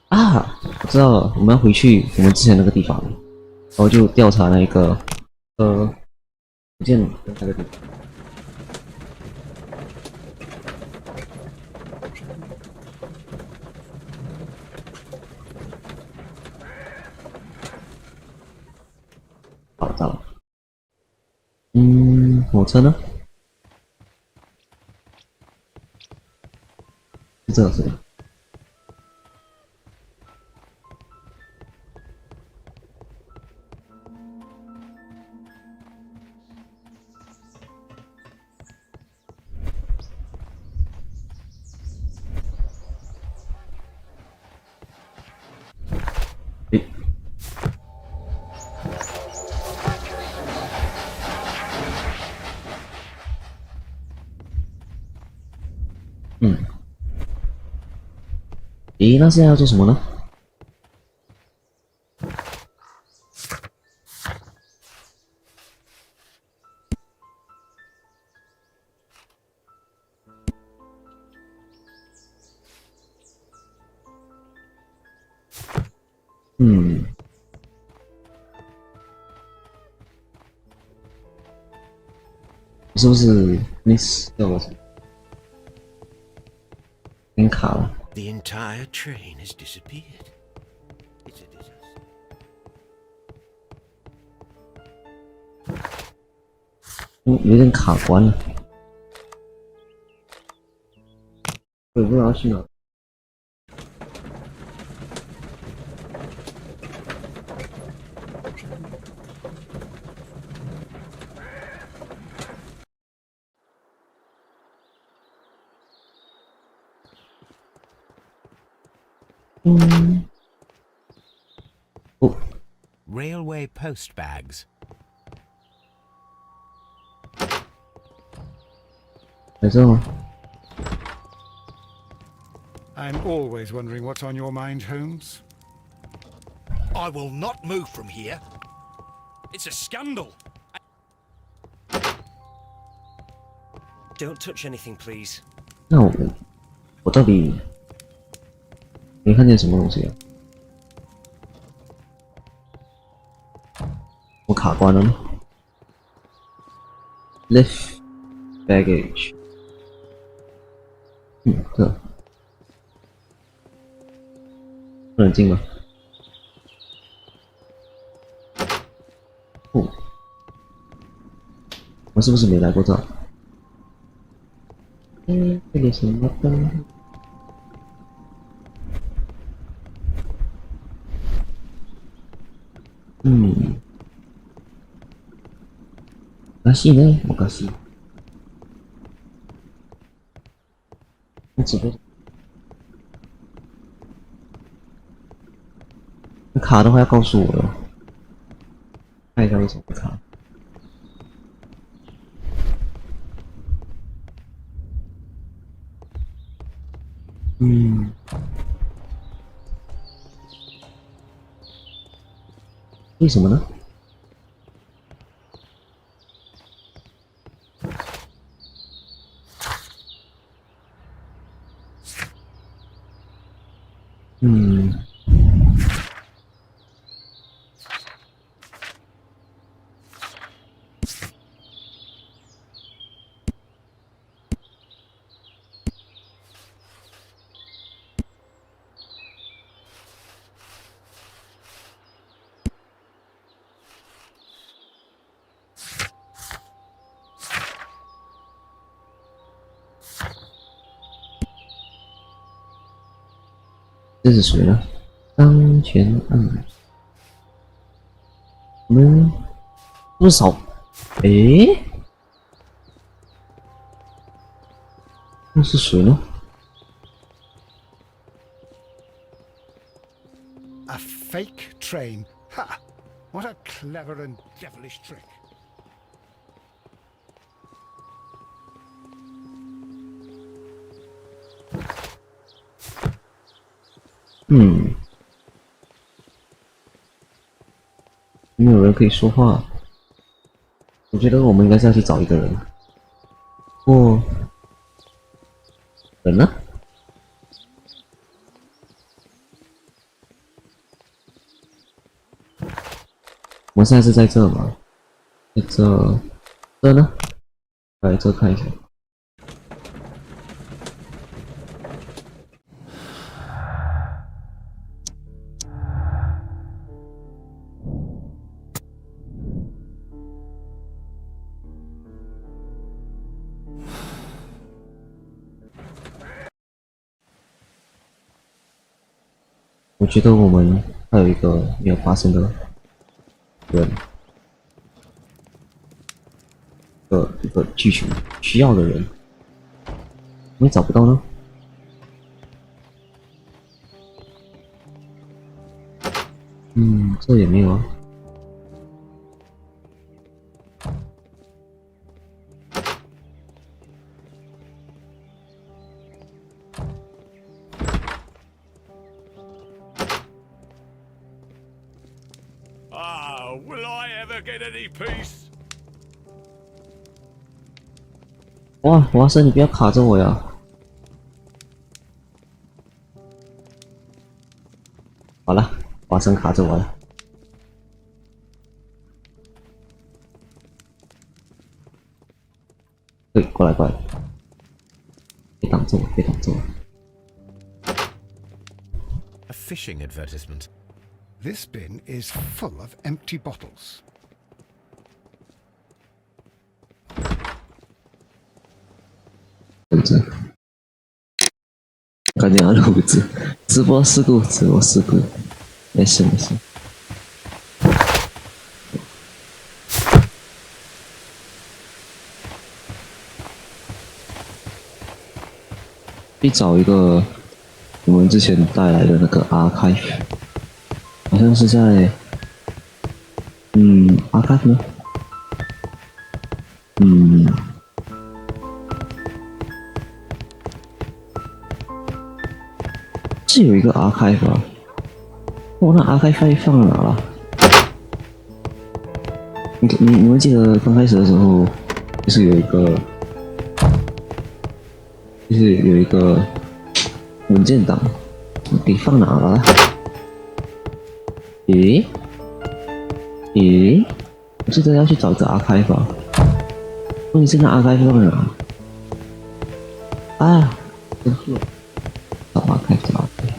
啊，我知道了，我们要回去我们之前那个地方，然后就调查那个不见了那个地方。好，到了。火车呢？是这个是吧？诶，那现在要做什么呢？是不是 miss 掉了什么？有点卡了。 The entire train has disappeared. It's a disaster. 有点卡关了。我也不知道去哪。railway post bags. 在这吗？ I'm always wondering what's on your mind, Holmes. I will not move from here. It's a scandal. Don't touch anything, please. 那我到底没看见什么东西啊？我卡关了吗 ？Lift baggage。这不能进吗？哦，我是不是没来过这？这里什么灯？おかしいね、おかしい。我只会卡的话要告诉我了，看一下为什么会卡。为什么呢？这是谁呢？当前按，我们多少？诶，那是谁呢？ A fake train. Ha! What a clever and devilish trick.没有人可以说话。我觉得我们应该是要去找一个人。哦，人呢？我们现在是在这吗？在这呢？来这看一下。我觉得我们还有一个没有发生的人，一个剧情需要的人，怎么找不到呢？这也没有啊。Will I ever get any peace? 哇，华生，你不要卡着我呀！好了，华生卡着我了。对，过来过来，别挡住我，别挡住我。A fishing advertisement. This bin is full of empty bottles. 录制，赶紧要录制，直播事故，直播事故，没事没事。去找一个我们之前带来的那个 archive， 好像是在 archive 呢？是有一个 archive 啊，我那 archive 放哪了？你们记得刚开始的时候，就是有一个文件档，给放哪了？诶，我记得要去找一个 archive 吧。问题是那 archive 放哪？啊，真是找 archive 找 archive，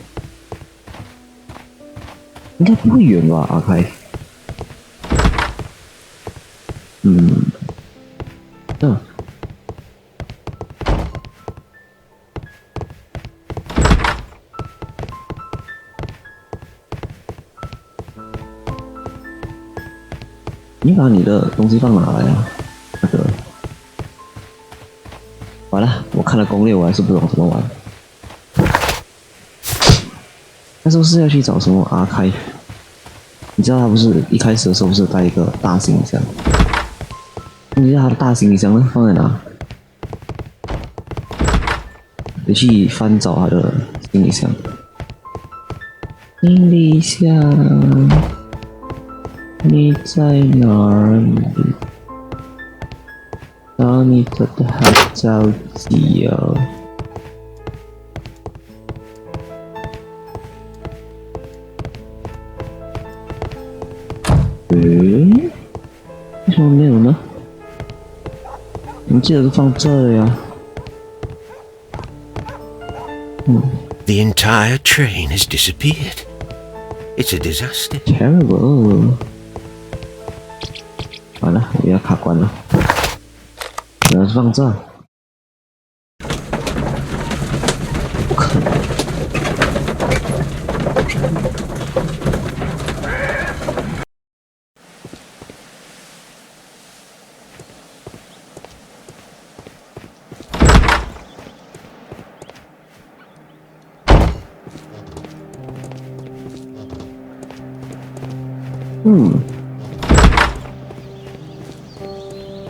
应该不会远吧 archive？ 你把你的东西放哪来呀？那个，完了，我看了攻略，我还是不懂怎么玩。那时候是要去找什么archive？你知道他不是一开始的时候不是带一个大行李箱？你知道他的大行李箱呢放在哪？得去翻找他的行李箱。行李箱。你在哪里？找你真的好着急哦。为什么没有呢？我记得是放这了呀。The entire train has disappeared. It's a disaster. Terrible. 完了，我要卡关了。原来是放这，不可能。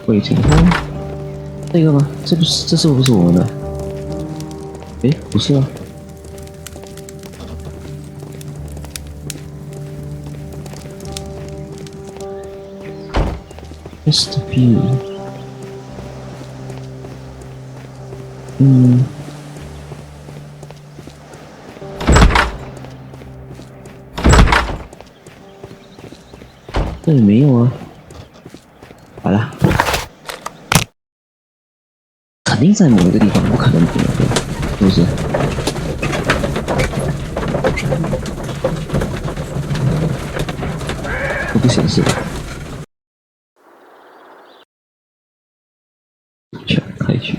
会情况，这个吗？这是不是我们的？诶，不是啊。Mr. B。这里没有啊。好了。肯定在某一个地方，不可能没有的，是不是？都不显示。全开去。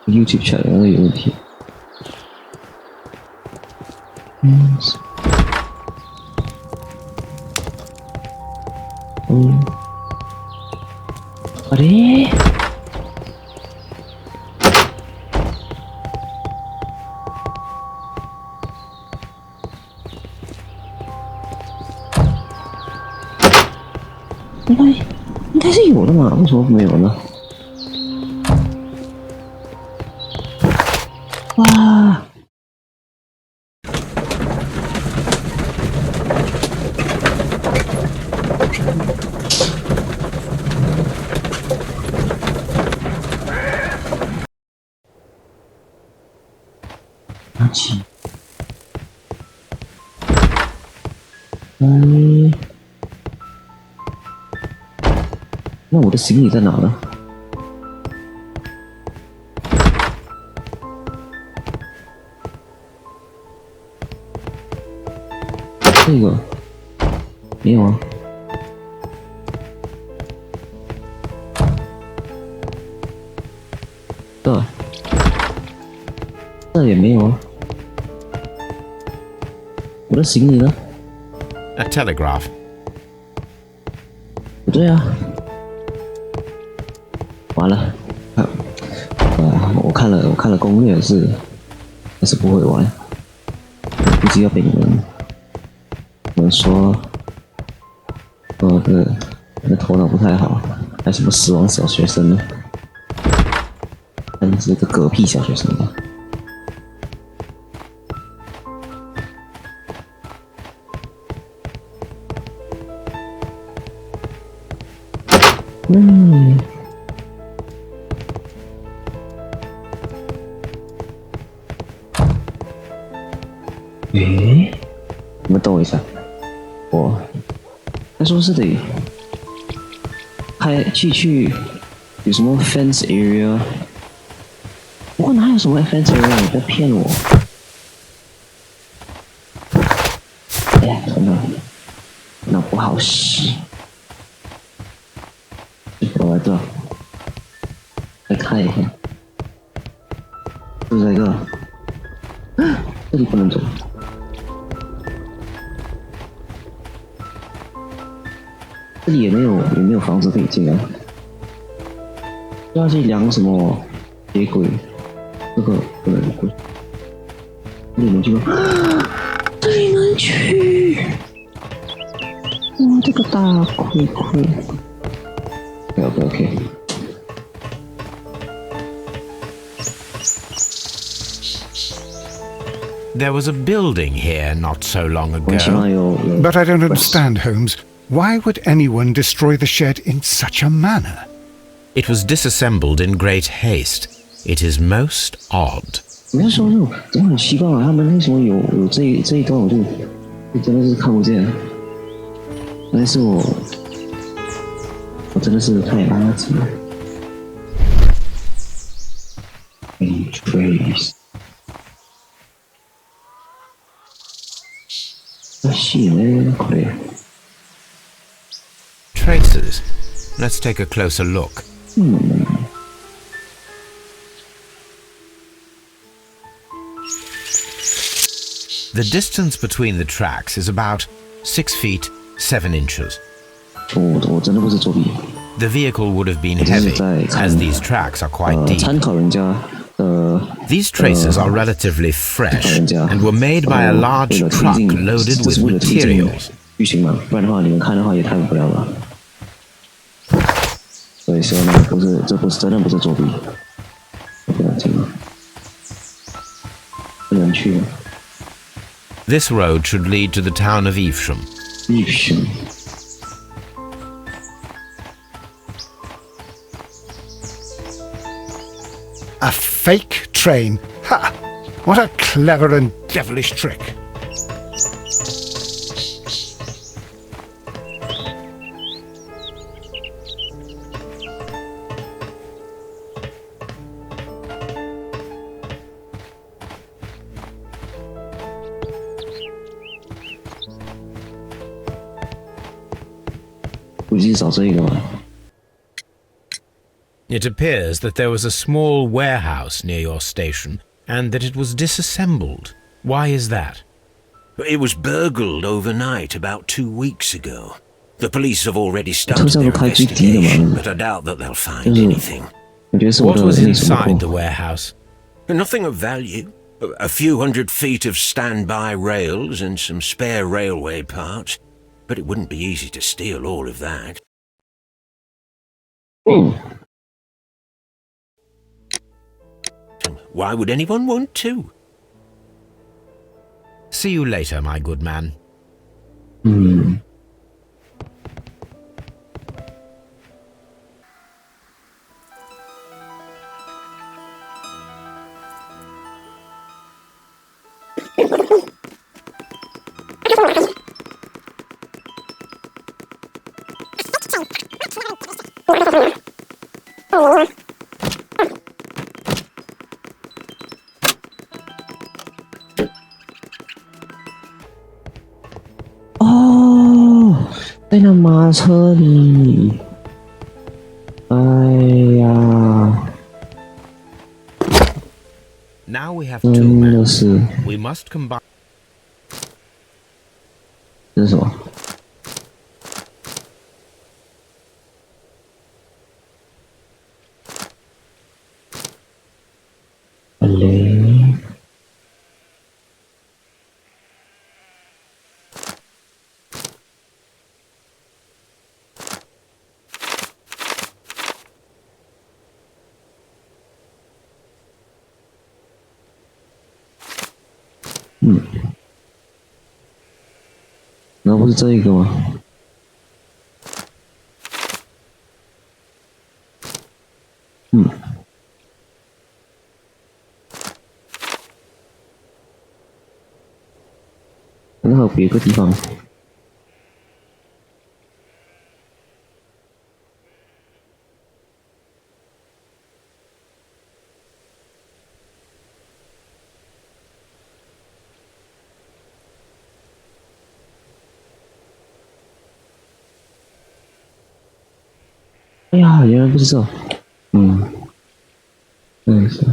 YouTube 全那个有问题。あれ？应该是有的嘛，为什么没有呢？哇！拿起。那我的行李在哪呢？这个没有啊。这也没有啊。我的行李呢？ A telegraph. 不对啊。完了，我看了攻略还是不会玩，估计要被你们说哦，这个头脑不太好，还有什么死亡小学生呢？但是个嗝屁小学生吧。诶，你们等我一下，他说是得去有什么 fence area， 不过哪有什么 fence area， 你在骗我。哎呀，头脑不好使。我来这，再看一看，是不是这个？这里不能走。这里也没有房子可以进啊！要去量什么铁轨？这个不能过。这里能去吗？这里能去！哇，这个大亏。OK。There was a building here not so long ago. But I don't understand, Holmes. Why would anyone destroy the shed in such a manner? It was disassembled in great haste. It is most odd. 我是说那种真的很奇怪啊，他们为什么有这一段我就真的是看不见，但是我真的是太垃圾了。Trace， 那细呢？对。Traces. Let's take a closer look. The distance between the tracks is about 6 feet 7 inches. 我真的不是作弊。The vehicle would have been heavy, as these tracks are quite deep. 参考人家 These traces are relatively fresh and were made by a large truck loaded with materials. 剧情嘛，不然的话你们看的话也太无聊了。所以说呢，真的不是作弊，不要听了，不能去了。This road should lead to the town of Evesham. Evesham. A fake train? Ha! What a clever and devilish trick. It appears that there was a small warehouse near your station and that it was disassembled. Why is that? It was burgled overnight about 2 weeks ago. The police have already started their investigation, but I doubt that they'll find anything. What was inside the warehouse? Nothing of value. A few hundred feet of standby rails and some spare railway parts. But it wouldn't be easy to steal all of that. Why would anyone want to? See you later, my good man. Oh, 在那马车里。哎呀。 Now we have 2 maps. We must combine. 这是什么？雷。嗯，那不是这一个吗？嗯，那还有别个地方。哎呀，原来不是这。是。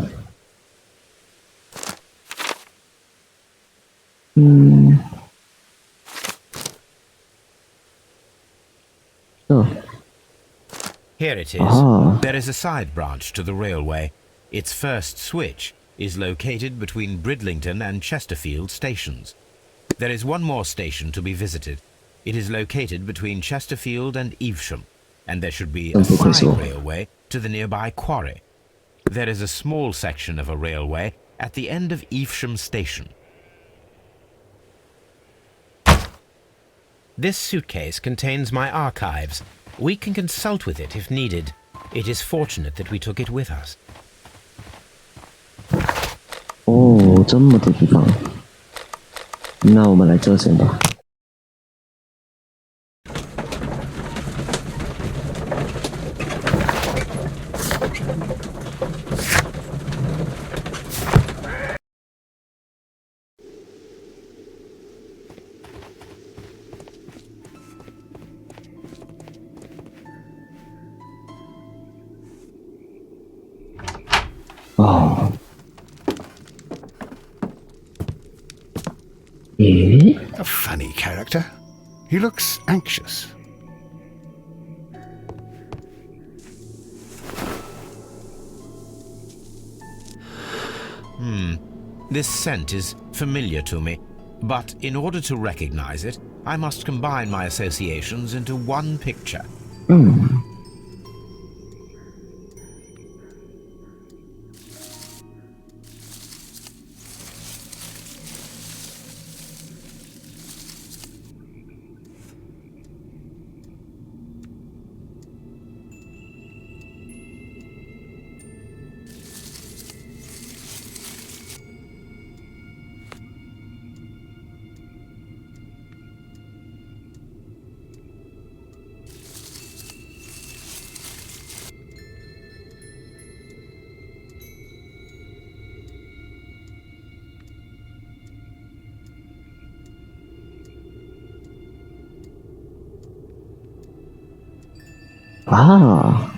Here it is. There is a side branch to the railway. Its first switch is located between Bridlington and Chesterfield stations. There is one more station to be visited. It is located between Chesterfield and Evesham, and there should be a side railway to the nearby quarry. There is a small section of a railway at the end of Evesham station. This suitcase contains my archives. We can consult with it if needed. It is fortunate that we took it with us. 哦，这么多地方，那我们来这先吧。哦，咦 A funny character. He looks anxious. This scent is familiar to me, but in order to recognize it, I must combine my associations into one picture.啊，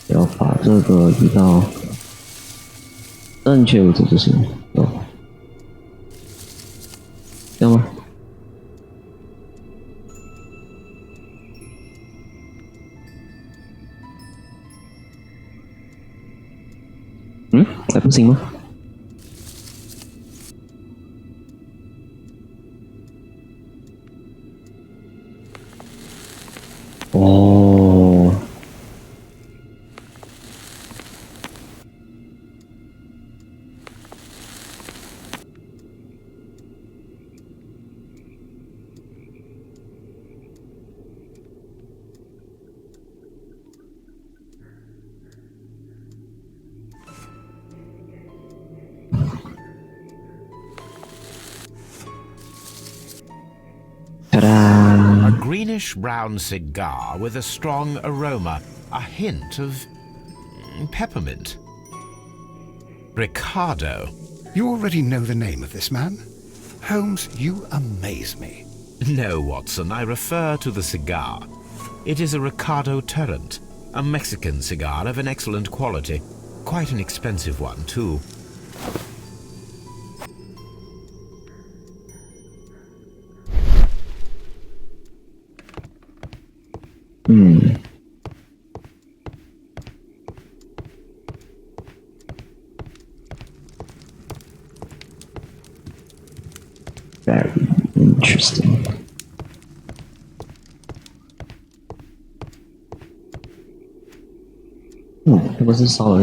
要把这个移到正确位置就行。哦，这样吗？还不行吗？哦，A greenish-brown cigar with a strong aroma, a hint of peppermint. Ricardo. You already know the name of this man? Holmes, you amaze me. No, Watson, I refer to the cigar. It is a Ricardo Turrent, a Mexican cigar of an excellent quality. Quite an expensive one, too. Very interesting.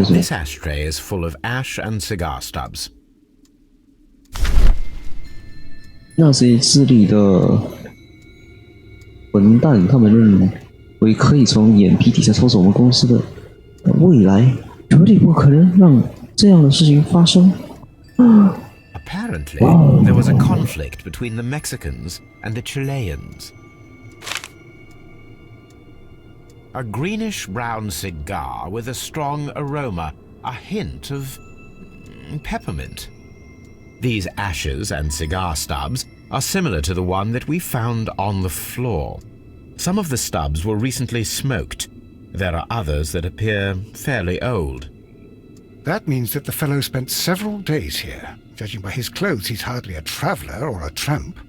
This ashtray is full of ash and cigar stubs. 那些智力的混蛋，他们认为可以从眼皮底下操纵我们公司的未来，绝对不可能让这样的事情发生。Apparently, there was a conflict between the Mexicans and the Chileans. A greenish-brown cigar with a strong aroma, a hint of peppermint. These ashes and cigar stubs are similar to the one that we found on the floor. Some of the stubs were recently smoked. There are others that appear fairly old. That means that the fellow spent several days here. Judging by his clothes, he's hardly a traveller or a tramp.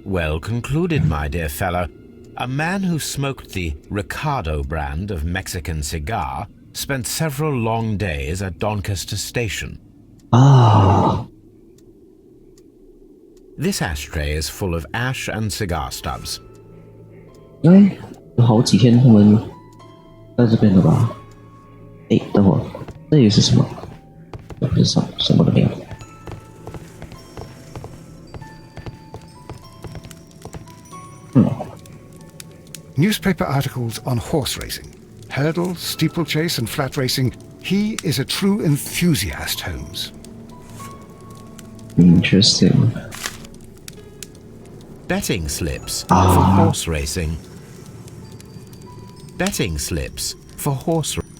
Well concluded, my dear fellow. A man who smoked the Ricardo brand of Mexican cigar spent several long days at Doncaster Station. Ah. This ashtray is full of ash and cigar stubs. 哎，有好几天他们在这边了吧？哎，等会儿，这里是什么？这不是什么都没有。Newspaper articles on horse racing. Hurdle, steeplechase and flat racing. He is a true enthusiast, Holmes. Interesting. Betting slips for horse racing. Betting slips for horse racing.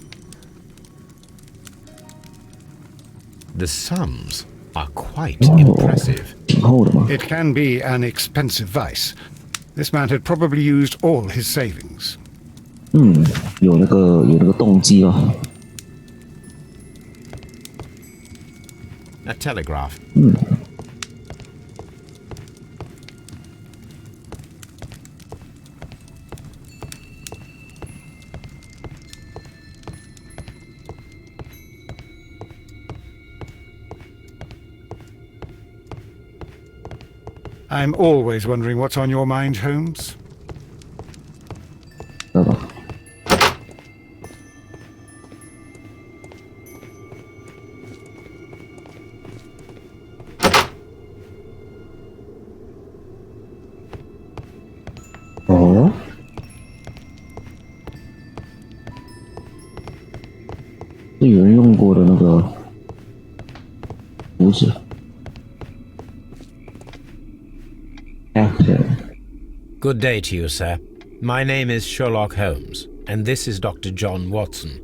The sums are quite impressive. It can be an expensive vice. This man had probably used all his savings. 有那个动机哦。A telegraph. I'm always wondering what's on your mind, Holmes. 知道吧？哦，是有人用过的那个胡子。Good day to you, sir. My name is Sherlock Holmes, and this is Dr. John Watson.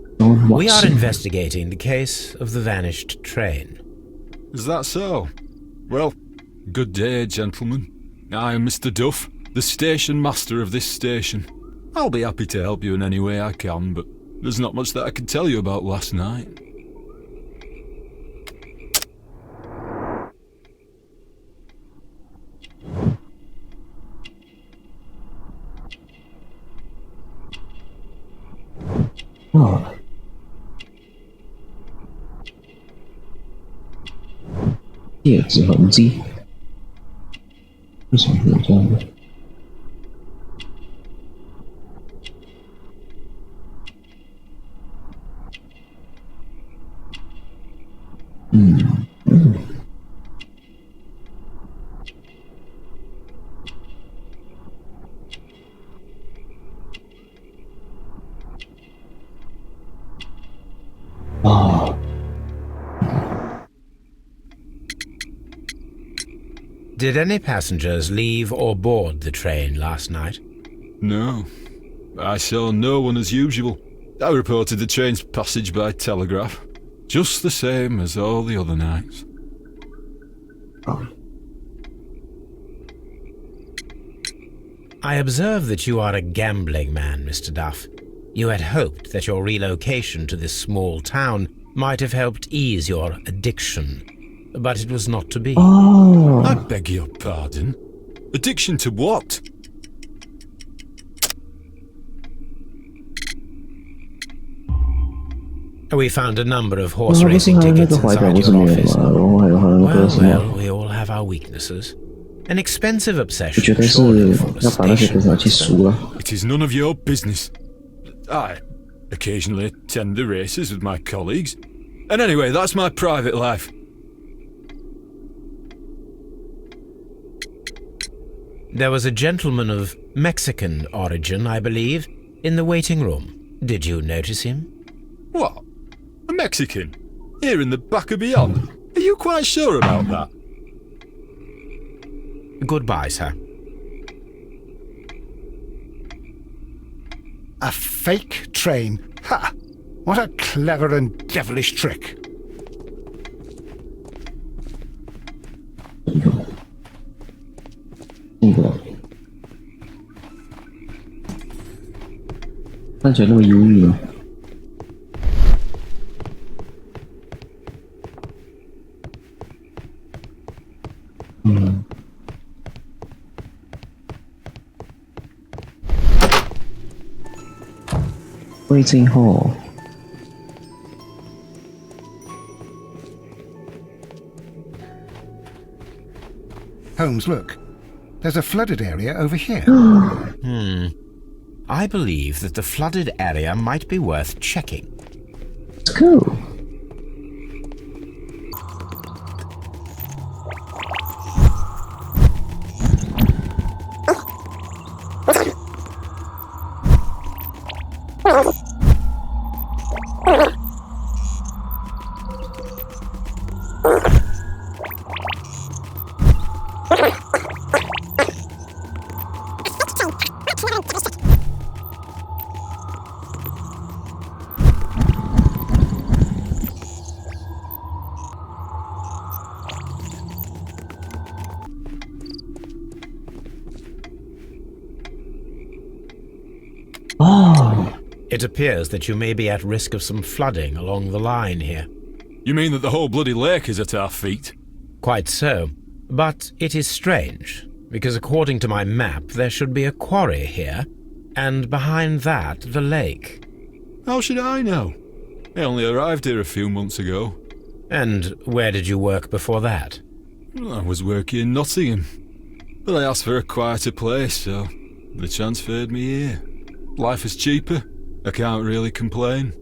We are investigating the case of the vanished train. Is that so? Well, good day, gentlemen. I am Mr. Duff, the station master of this station. I'll be happy to help you in any way I can, but there's not much that I can tell you about last night. Oh. 戒指痕迹，为什么会有这样的？Did any passengers leave or board the train last night? No. I saw no one as usual. I reported the train's passage by telegraph, just the same as all the other nights. I observe that you are a gambling man, Mr. Duff. You had hoped that your relocation to this small town might have helped ease your addiction, but it was not to be. Oh. I beg your pardon? Addiction to what? We found a number of horse racing tickets inside your office. Well, we all have our weaknesses. An expensive obsession surely for the station. It is none of your business. I occasionally attend the races with my colleagues. And anyway, that's my private life. There was a gentleman of Mexican origin, I believe, in the waiting room. Did you notice him? What? A Mexican? Here in the back of beyond? Are you quite sure about that? Goodbye, sir. A fake train. Ha! What a clever and devilish trick. 这个看起来那么忧郁呢。waiting hall. Holmes, look. There's a flooded area over here. I believe that the flooded area might be worth checking. Let's go. It appears that you may be at risk of some flooding along the line here. You mean that the whole bloody lake is at our feet? Quite so. But it is strange, because according to my map, there should be a quarry here, and behind that, the lake. How should I know? I only arrived here a few months ago. And where did you work before that? I was working in Nottingham, but I asked for a quieter place, so they transferred me here. Life is cheaper. I can't really complain.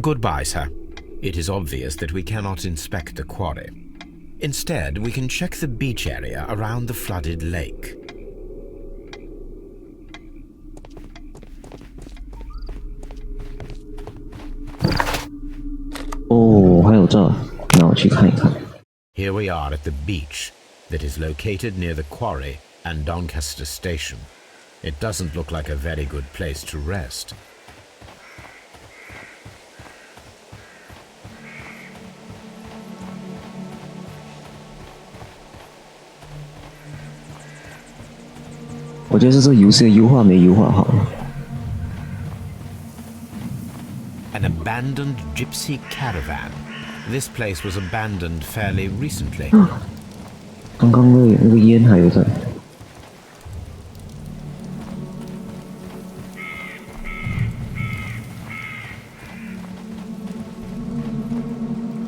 Goodbye, sir. It is obvious that we cannot inspect the quarry. Instead, we can check the beach area around the flooded lake. Oh, 还有这，那我去看一看。 Here we are at the beach that is located near the quarry and Doncaster Station. It doesn't look like a very good place to rest. I think this game is not well. An abandoned gypsy caravan. This place was abandoned fairly recently. 刚刚那个烟还有在。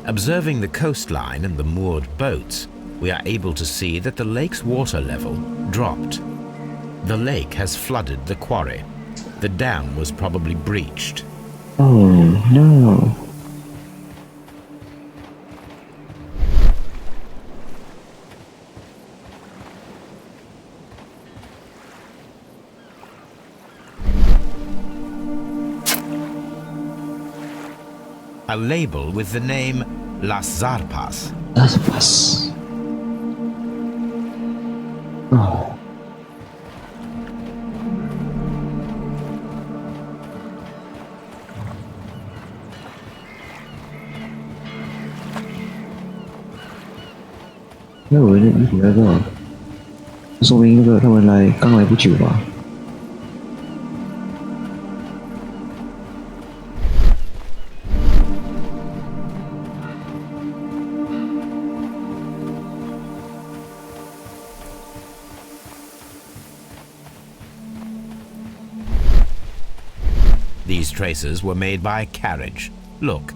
Observing the coastline and the moored boats, we are able to see that the lake's water level dropped. The lake has flooded the quarry. The dam was probably breached. Oh no. A label with the name Las Zarpas. Zarpas. Oh. Cái người này gì đó cơ? Số mình cái thằng mình lại căng lại不久吧。 These traces were made by a carriage. Look.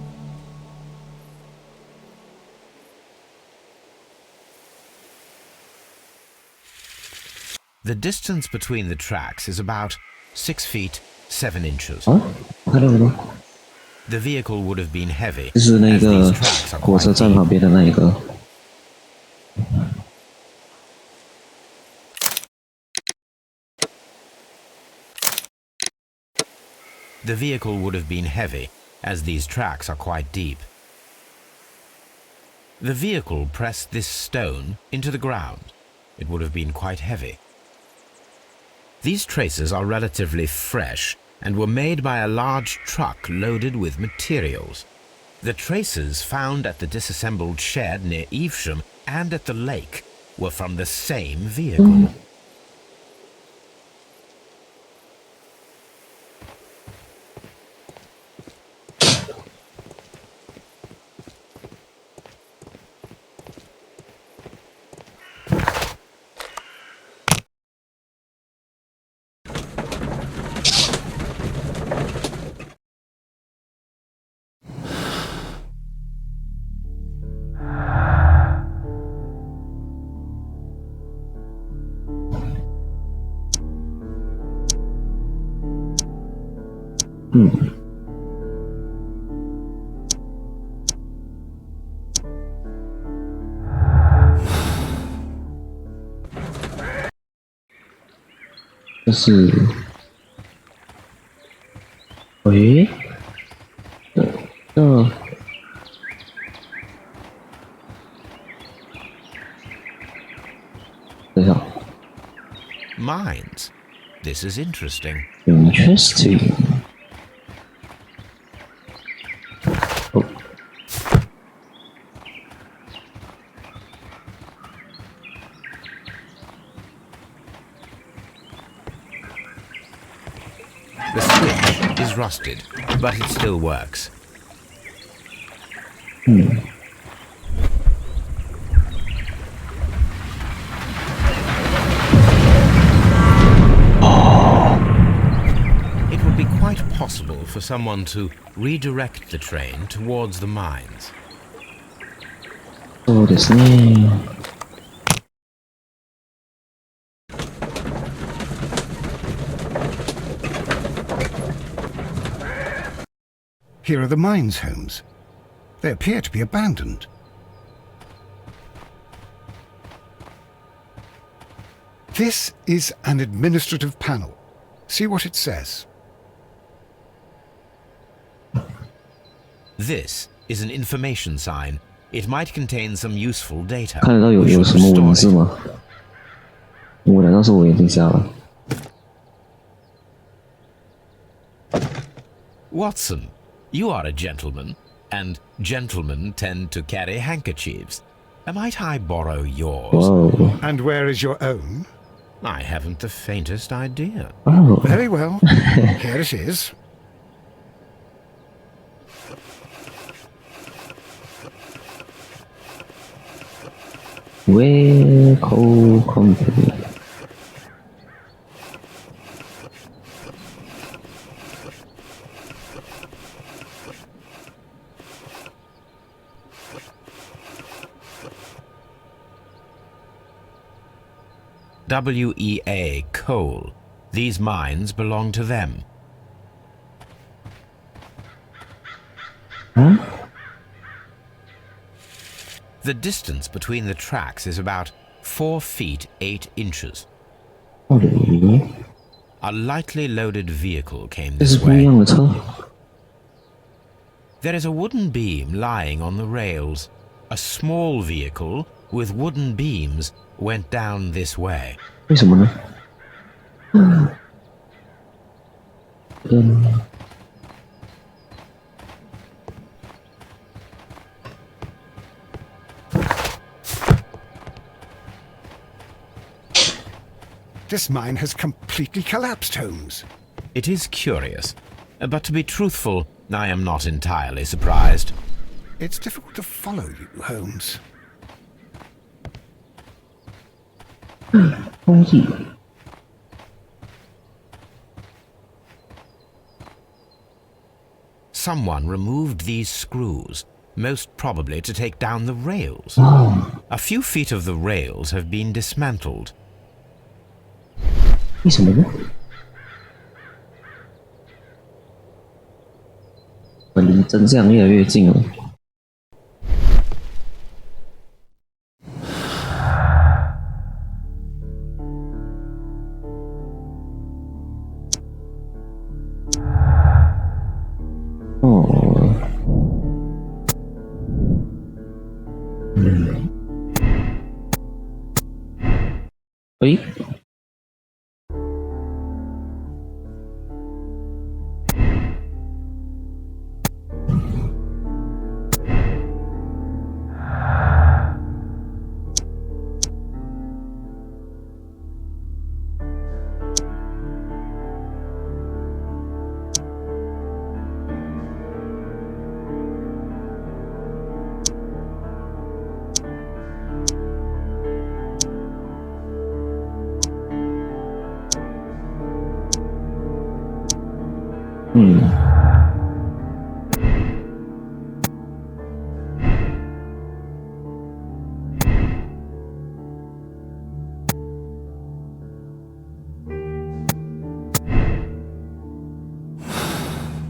The distance between the tracks is about 6 feet 7 inches. 啊，我看到了。 The vehicle would have been heavy. 就是那 as 个 these tracks are 火车 quite 站 deep. 旁边的那一个。the vehicle would have been heavy, as these tracks are quite deep. The vehicle pressed this stone into the ground. It would have been quite heavy. These traces are relatively fresh and were made by a large truck loaded with materials. The traces found at the disassembled shed near Evesham and at the lake were from the same vehicle. Hmm. 这是，喂，等一下 Mines. This is interesting. Interesting. Oh. The switch is rusted, but it still works. It would be quite possible for someone to redirect the train towards the mines. そうですね。Here are the mines, Holmes. They appear to be abandoned. This is an administrative panel. See what it says. This is an information sign. It might contain some useful data. 看得到 We 有 should 什么 restore 文 it. 字吗？我难道是我眼睛瞎了？ Watson, you are a gentleman, and gentlemen tend to carry handkerchiefs. Might I borrow yours? 哇哦， And where is your own? I haven't the faintest idea. 哦， Very well. Here it is. Waco Company. WEA Coal. These mines belong to them. Huh? The distance between the tracks is about 4 feet 8 inches. 到底 A lightly loaded vehicle came 这是 this 不一 way. 样的车？ There is a wooden beam lying on the rails. A small vehicle with wooden beams went down this way. 为什么呢？This mine has completely collapsed, Holmes. It is curious, but to be truthful, I am not entirely surprised. It's difficult to follow you, Holmes. 工艺 Someone removed these screws, most probably to take down the rails. 哦， A few feet of the rails have been dismantled. 为什么呢？我离真相越来越近了。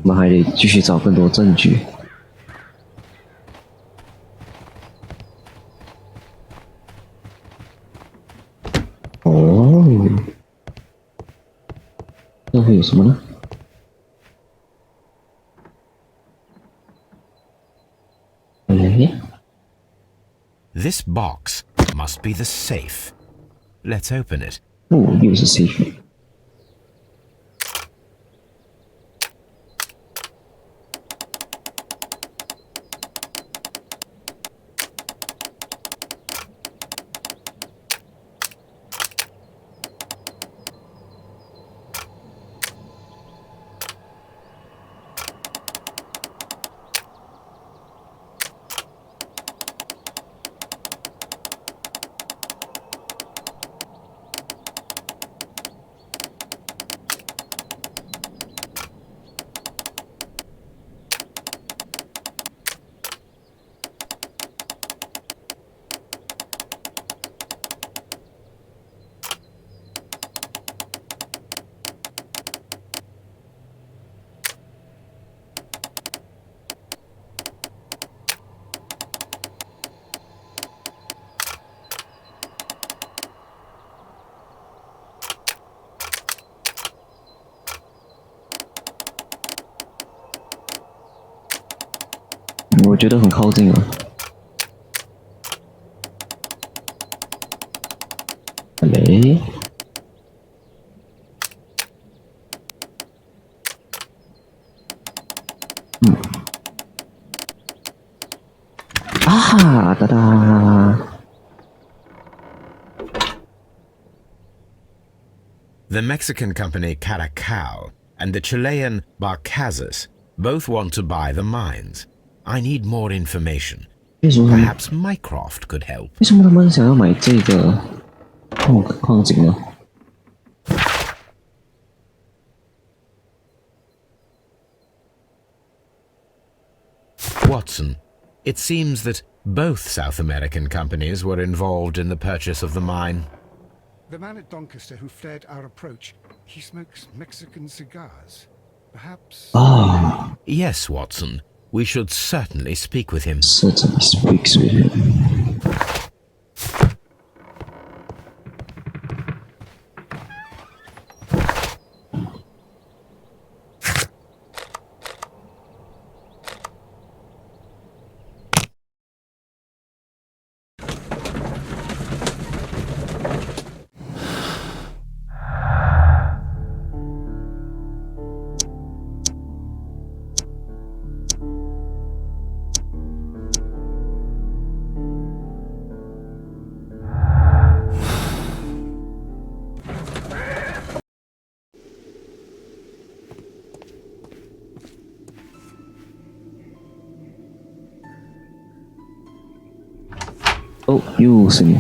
我们还得继续找更多证据。哦，这会有什么呢？哎。 This box must be the safe. Let's open it. 哦，又是 safe。我觉得很靠近了。喂？啊哒哒！ The Mexican company Caracal and the Chilean Barcazas both want to buy the mines. I need more information. Perhaps Mycroft could help. 为什么他们想要买这个矿井呢？ Watson, it seems that both South American companies were involved in the purchase of the mine. The man at Doncaster who flared our approach, he smokes Mexican cigars. Perhaps... Ah, Yes, Watson. We should certainly speak with him. certainly speaks with him. Oh, you see.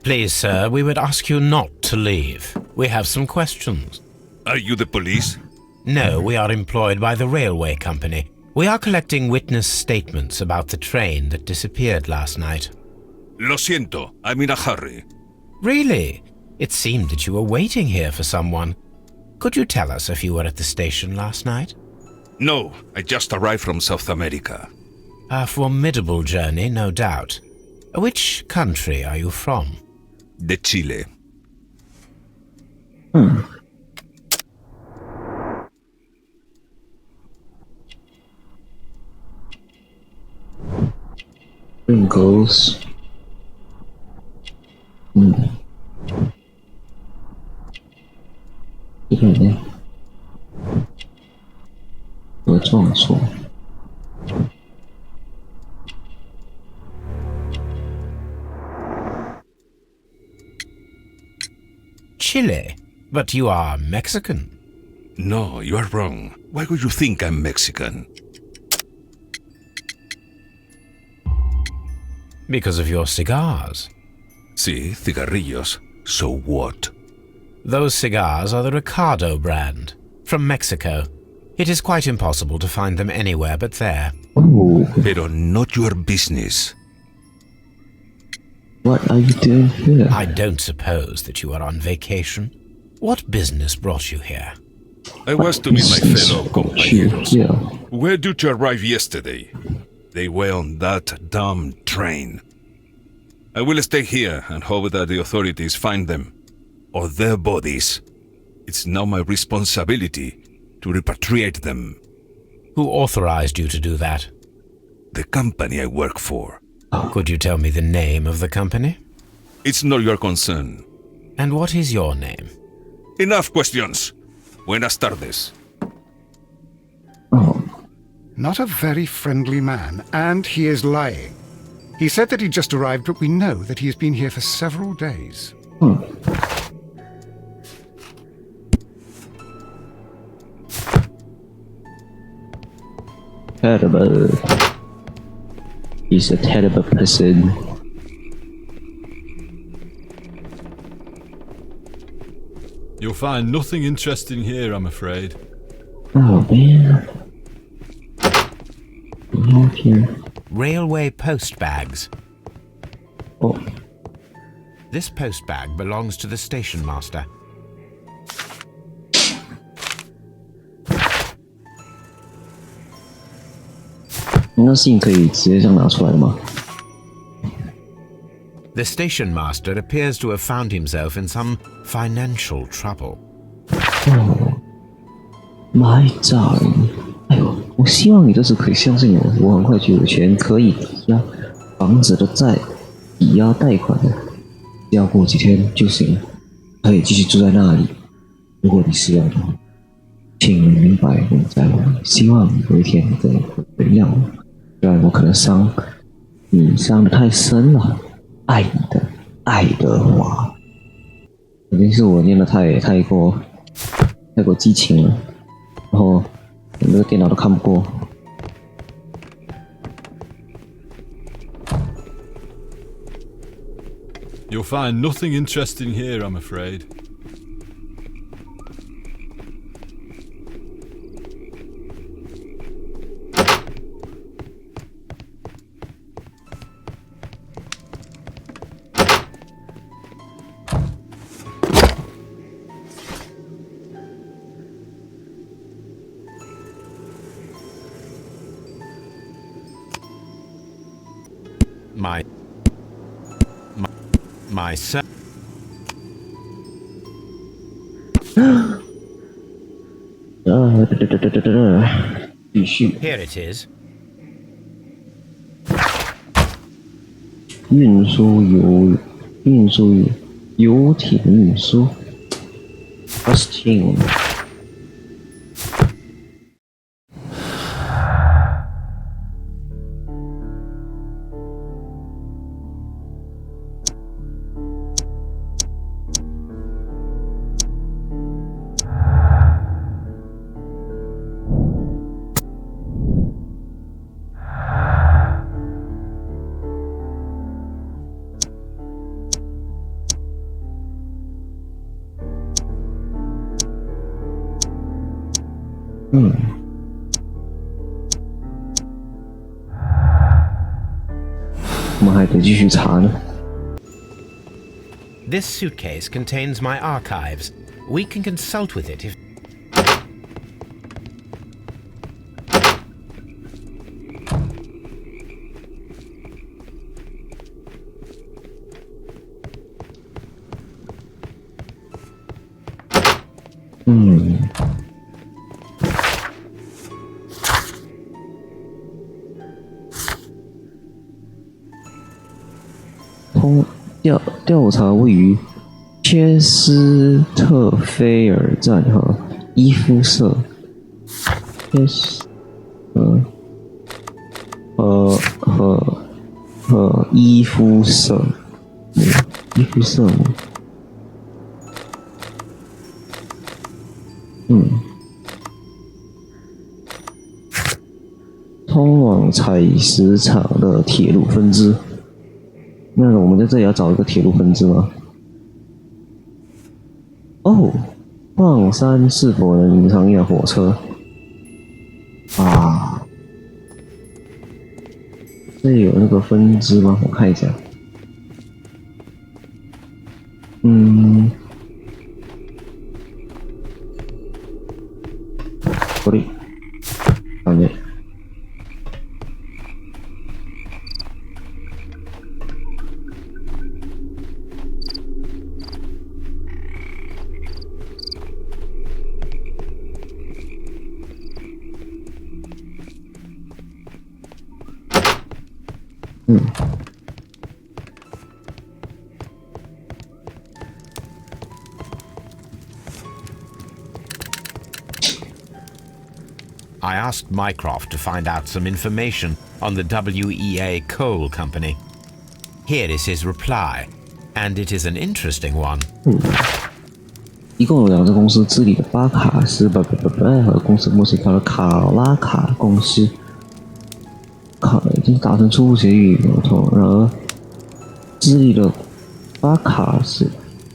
Please, sir, we would ask you not to leave. We have some questions. Are you the police? No, we are employed by the railway company. We are collecting witness statements about the train that disappeared last night. Lo siento, I'm in a hurry. Really? It seemed that you were waiting here for someone. Could you tell us if you were at the station last night? No, I just arrived from South America. A formidable journey, no doubt. Which country are you from? De Chile. Wrinkles. 这个呢？合撞错。 Chile? But you are Mexican. No, you are wrong. Why would you think I'm Mexican? Because of your cigars. Sí, cigarrillos. So what? Those cigars are the Ricardo brand, from Mexico. It is quite impossible to find them anywhere but there. Oh, Pero not your business. what are you doing here? I don't suppose that you are on vacation. What business brought you here? I was to meet my fellow compañeros Yeah. who were due to arrive yesterday. They were on that damn train. I will stay here and hope that the authorities find them, or their bodies. It's now my responsibility to repatriate them. Who authorized you to do that? The company I work for. Could you tell me the name of the company? It's not your concern. And what is your name? Enough questions. Buenas tardes. Oh, Not a very friendly man, and he is lying. He said that he just arrived, but we know that he has been here for several days. terrible. He's a terrible person. You'll find nothing interesting here, I'm afraid. Oh man. We have here. Railway post bags. Oh, This post bag belongs to the station master.那事情可以直接这样拿出来的吗？ The station master appears to have found himself in some financial trouble. My darling， 哎呦，我希望你这次可以相信我，我很快就有钱可以抵押房子的债，抵押贷款的，只要过几天就行了，可以继续住在那里。如果你失望的话，请你明白我在乎你，希望有一天你可以原谅我，虽然我可能伤你伤得太深了，爱你的爱德华，肯定是我念的太过激情了。然后整个电脑都看不过。You'll find nothing interesting here, I'm afraid. My son. 继续 Here it is. 运输游艇运输 ，Busting。我们还得继续查呢。 This suitcase contains my archives. We can consult with it if...调查位于切斯特菲尔站和伊夫舍，和伊夫舍通往采石场的铁路分支。 那我们在这里要找一个铁路分支吗？哦，矿山是否能隐藏一辆火车？啊，这里有那个分支吗？我看一下。I asked Mycroft to find out some information on the WEA Coal Company. Here is his reply, and it is an interesting one. 一共有2个公司治理的巴卡斯和公司墨西哥的卡拉卡公司，已经达成初步协议，没有错。然而，治理的巴卡斯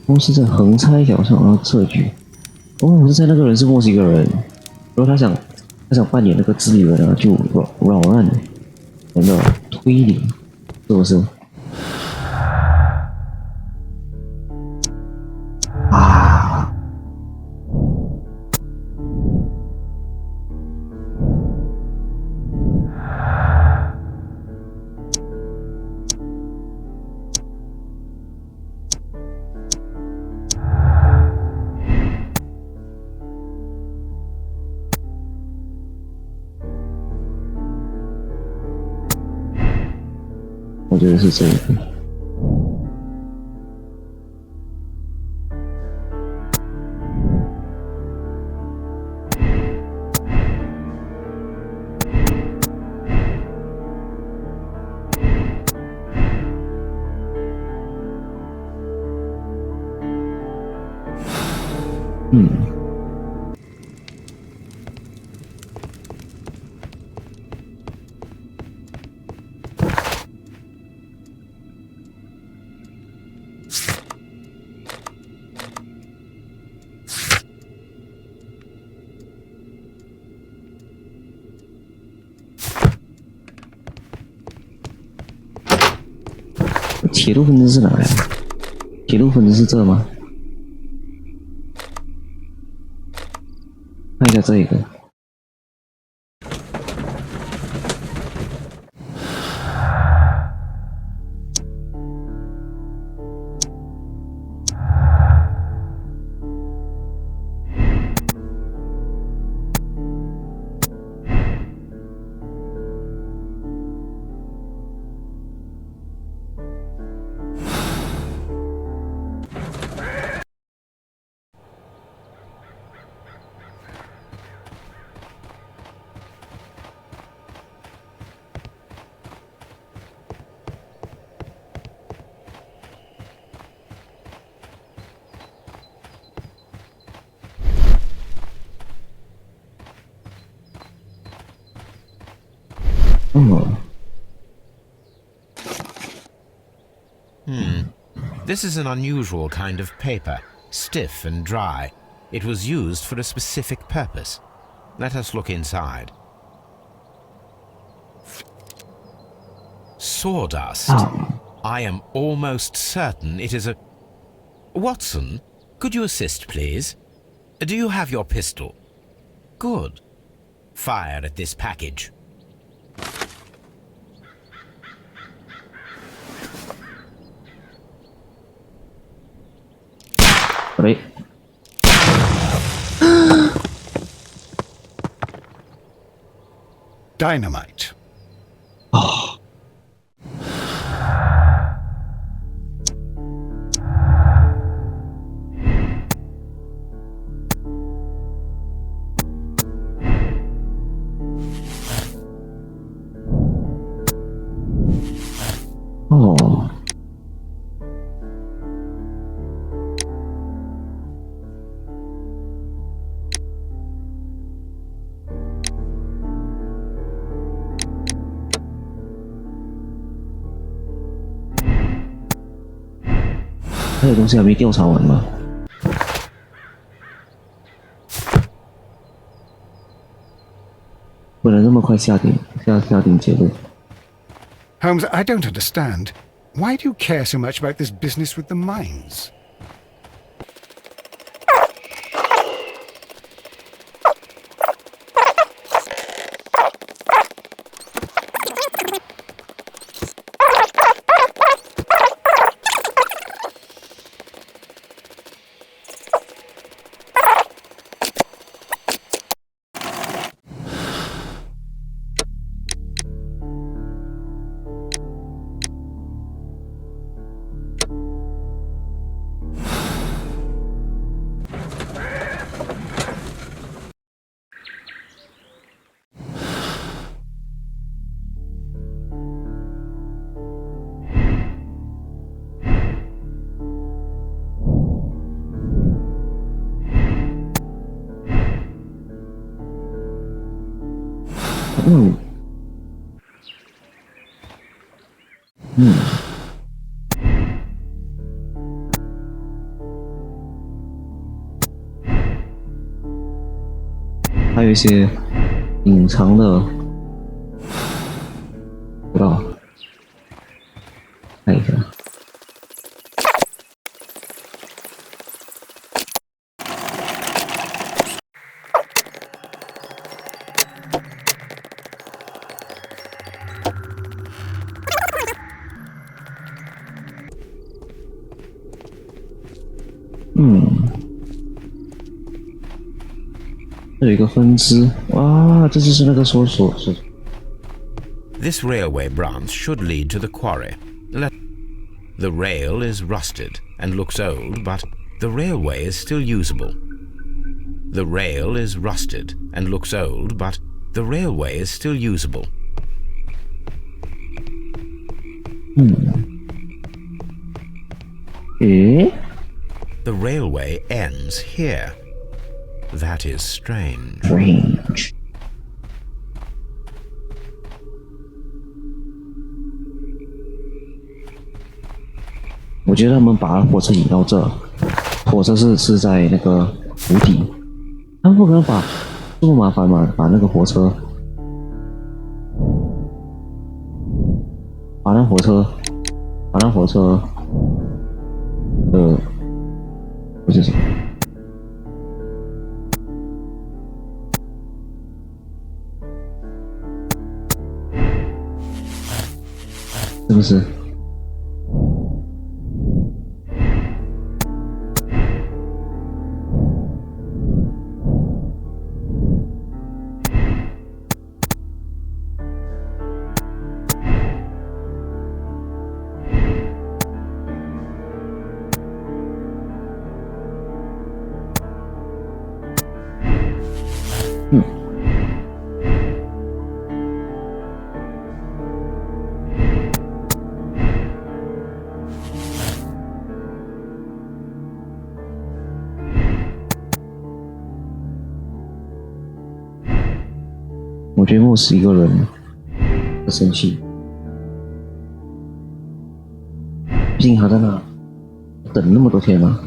公司在横拆角上要撤局。我是猜那个人是墨西哥人，然后他想扮演那个治理人啊，就扰乱人的推理，是不是？啊！我觉得是这个。铁路分支是哪呀？铁路分支是这吗？看一下这一个。This is an unusual kind of paper, stiff and dry. It was used for a specific purpose. Let us look inside. Sawdust. I am almost certain it is a... Watson, could you assist, please? Do you have your pistol? Good. Fire at this package. Right. Dynamite. Oh. Oh. 还有东西还没调查完吗？不能这么快下定结论。Holmes, I don't understand. Why do you care so much about this business with the mines? 还有一些隐藏的，不知道，看一下。这有一个分支，哇，这就是那个说。This railway branch should lead to the quarry. The rail is rusted and looks old, but the railway is still usable. The rail is rusted and looks old, but the railway is still usable. The railway ends here. That is strange. Strange. 我觉得他们把火车引到这，火车是在那个湖底，他们不可能把这么麻烦嘛，把那火车不是什么。是不是？我觉得莫死一个人会生气，毕竟他在那等那么多天了。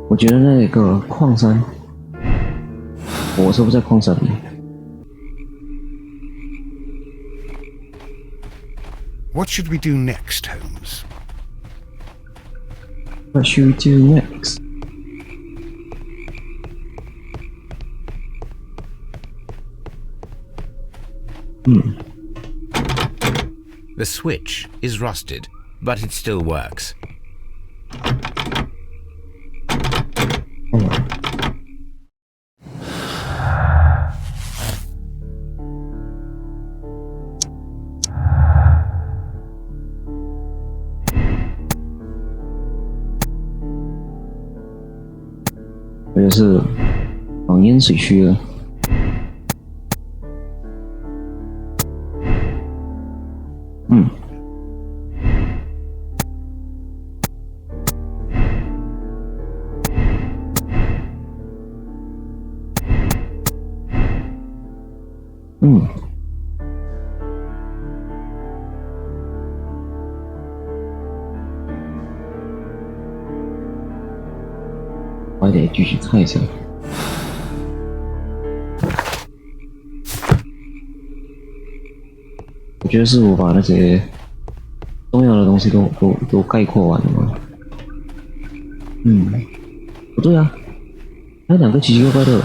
我觉得那个矿山，火车不在矿山里。What should we do next, Holmes? What should we do next? The switch is rusted, but it still works.我觉得是往淹水区了。我还得继续看一下。我觉得是我把那些重要的东西都概括完了吗？不对啊，还有两个奇奇怪怪的。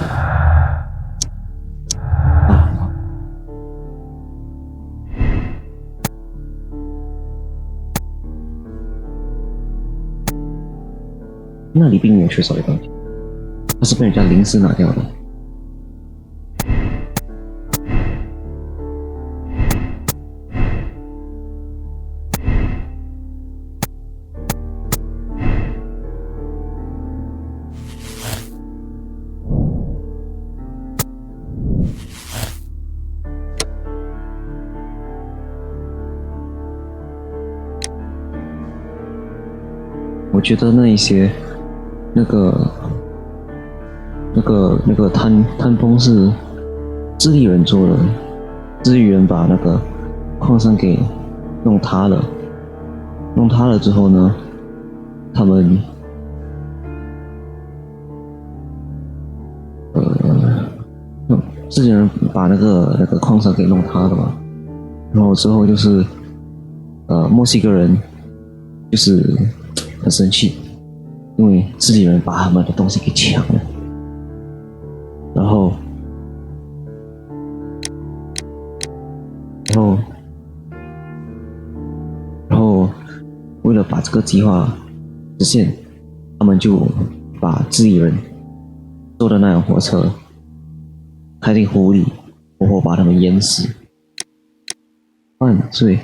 那里并没有缺少的东西，它是被人家临时拿掉的。我觉得那一些那个摊封是智利人做的，智利人把那个矿山给弄塌了，之后呢，他们智利人把那个矿山给弄塌了嘛，然后之后就是墨西哥人就是很生气，因为智利人把他们的东西给抢了，然后为了把这个计划实现，他们就把智利人坐的那辆火车开进湖里，活活把他们淹死。犯罪。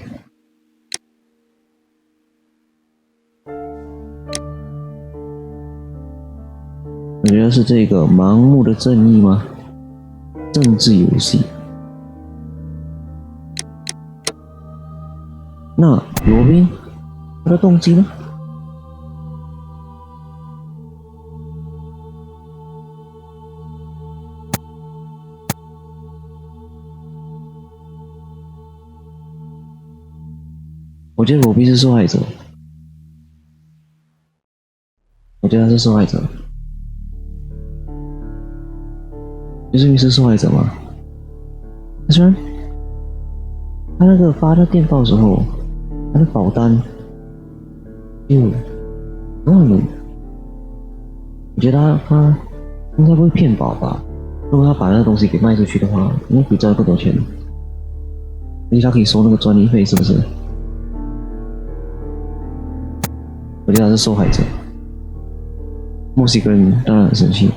我觉得是这个盲目的正义吗？政治游戏。那罗宾他的动机呢？我觉得罗宾是受害者，我觉得他是受害者。就是因为是受害者嘛。虽然他那个发的电报的时候，他的保单就乱了，我觉得他应该不会骗保吧？如果他把那个东西给卖出去的话，应该可以赚更多钱，而且他可以收那个专利费，是不是？我觉得他是受害者。墨西哥人当然很生气。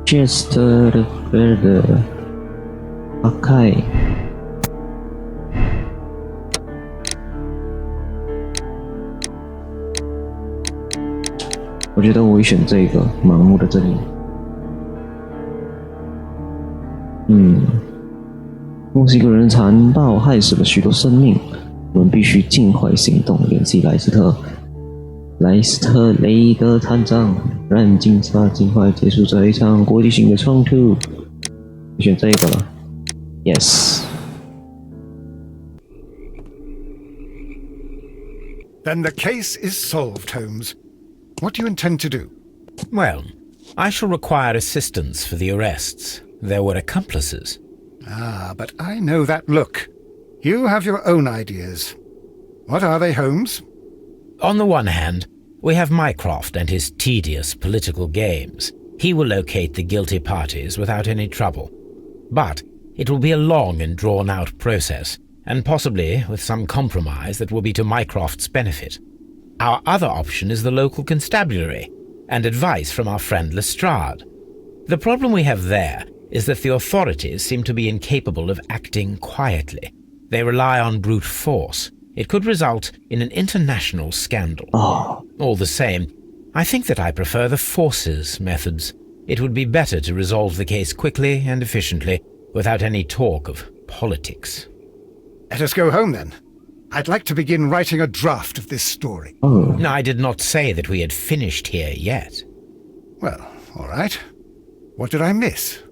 Chester的 OK， 我觉得我会选这个盲目的正义。墨西哥人残暴害死了许多生命，我们必须尽快行动，联系莱斯特雷德探长，让警察尽快结束这一场国际性的冲突。我选这个了 ，Yes。Then the case is solved, Holmes. What do you intend to do? Well, I shall require assistance for the arrests. There were accomplices. Ah, but I know that look. You have your own ideas. What are they, Holmes? On the one hand, we have Mycroft and his tedious political games. He will locate the guilty parties without any trouble. But it will be a long and drawn-out process, and possibly with some compromise that will be to Mycroft's benefit. Our other option is the local constabulary, and advice from our friend Lestrade. The problem we have there is that the authorities seem to be incapable of acting quietly. They rely on brute force. It could result in an international scandal. All the same, I think that I prefer the forces methods. It would be better to resolve the case quickly and efficiently, without any talk of politics. Let us go home, then. I'd like to begin writing a draft of this story. I did not say that we had finished here yet. Well, all right. What did I miss?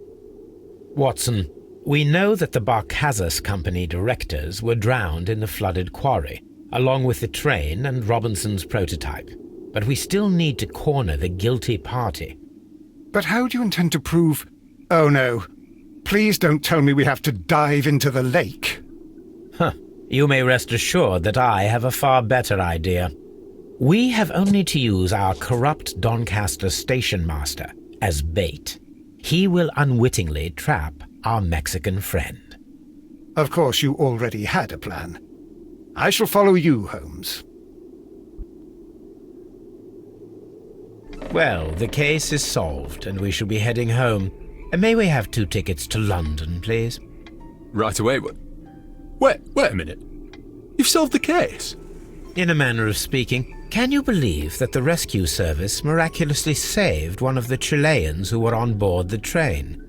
Watson, we know that the Barcazas Company directors were drowned in the flooded quarry, along with the train and Robinson's prototype. But we still need to corner the guilty party. But how do you intend to prove... Oh, no. Please don't tell me we have to dive into the lake. You may rest assured that I have a far better idea. We have only to use our corrupt Doncaster station master as bait. He will unwittingly trap our Mexican friend. Of course, you already had a plan. I shall follow you, Holmes. Well, the case is solved, and we shall be heading home. May we have 2 tickets to London, please? Right away, but... Wait a minute. You've solved the case? In a manner of speaking, can you believe that the rescue service miraculously saved one of the Chileans who were on board the train?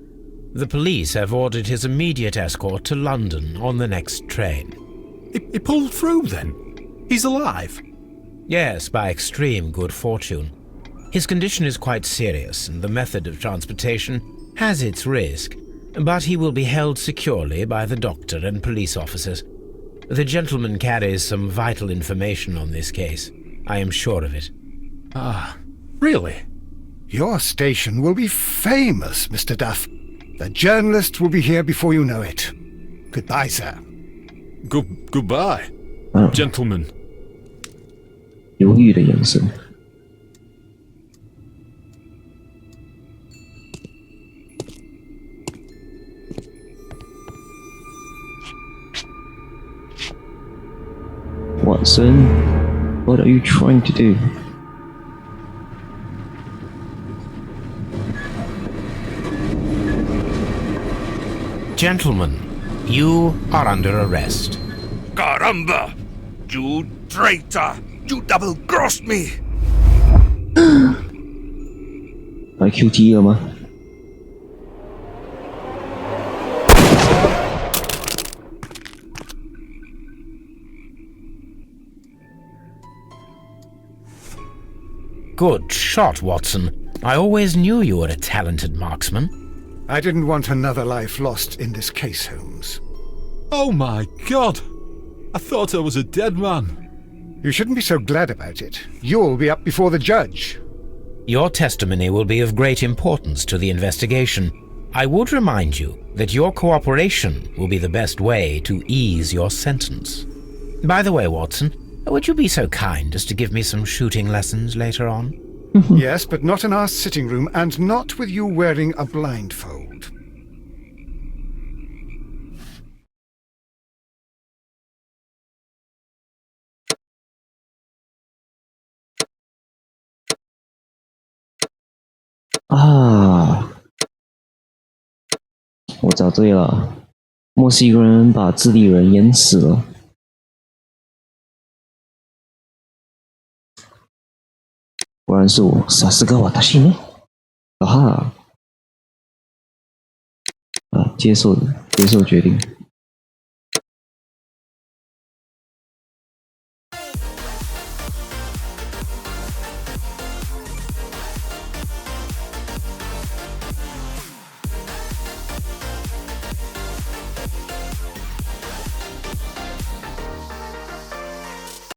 The police have ordered his immediate escort to London on the next train. He pulled through, then? He's alive? Yes, by extreme good fortune. His condition is quite serious, and the method of transportation has its risk, but he will be held securely by the doctor and police officers. The gentleman carries some vital information on this case. I am sure of it. Ah, really? Your station will be famous, Mr. Duff. The journalist will be here before you know it. Goodbye, sir. Goodbye, gentlemen. 犹豫的眼神。Watson, what are you trying to do? Gentlemen, you are under arrest. Caramba! You traitor! You double-crossed me! IQT 了吗？ Good shot, Watson. I always knew you were a talented marksman. I didn't want another life lost in this case, Holmes. Oh my God! I thought I was a dead man. You shouldn't be so glad about it. You'll be up before the judge. Your testimony will be of great importance to the investigation. I would remind you that your cooperation will be the best way to ease your sentence. By the way, Watson, would you be so kind as to give me some shooting lessons later on? Yes, but not in our sitting room, and not with you wearing a blindfold. Ah, 我找对了，墨西哥人把智利人淹死了。果然是我，さすが私ね。啊哈，接受决定。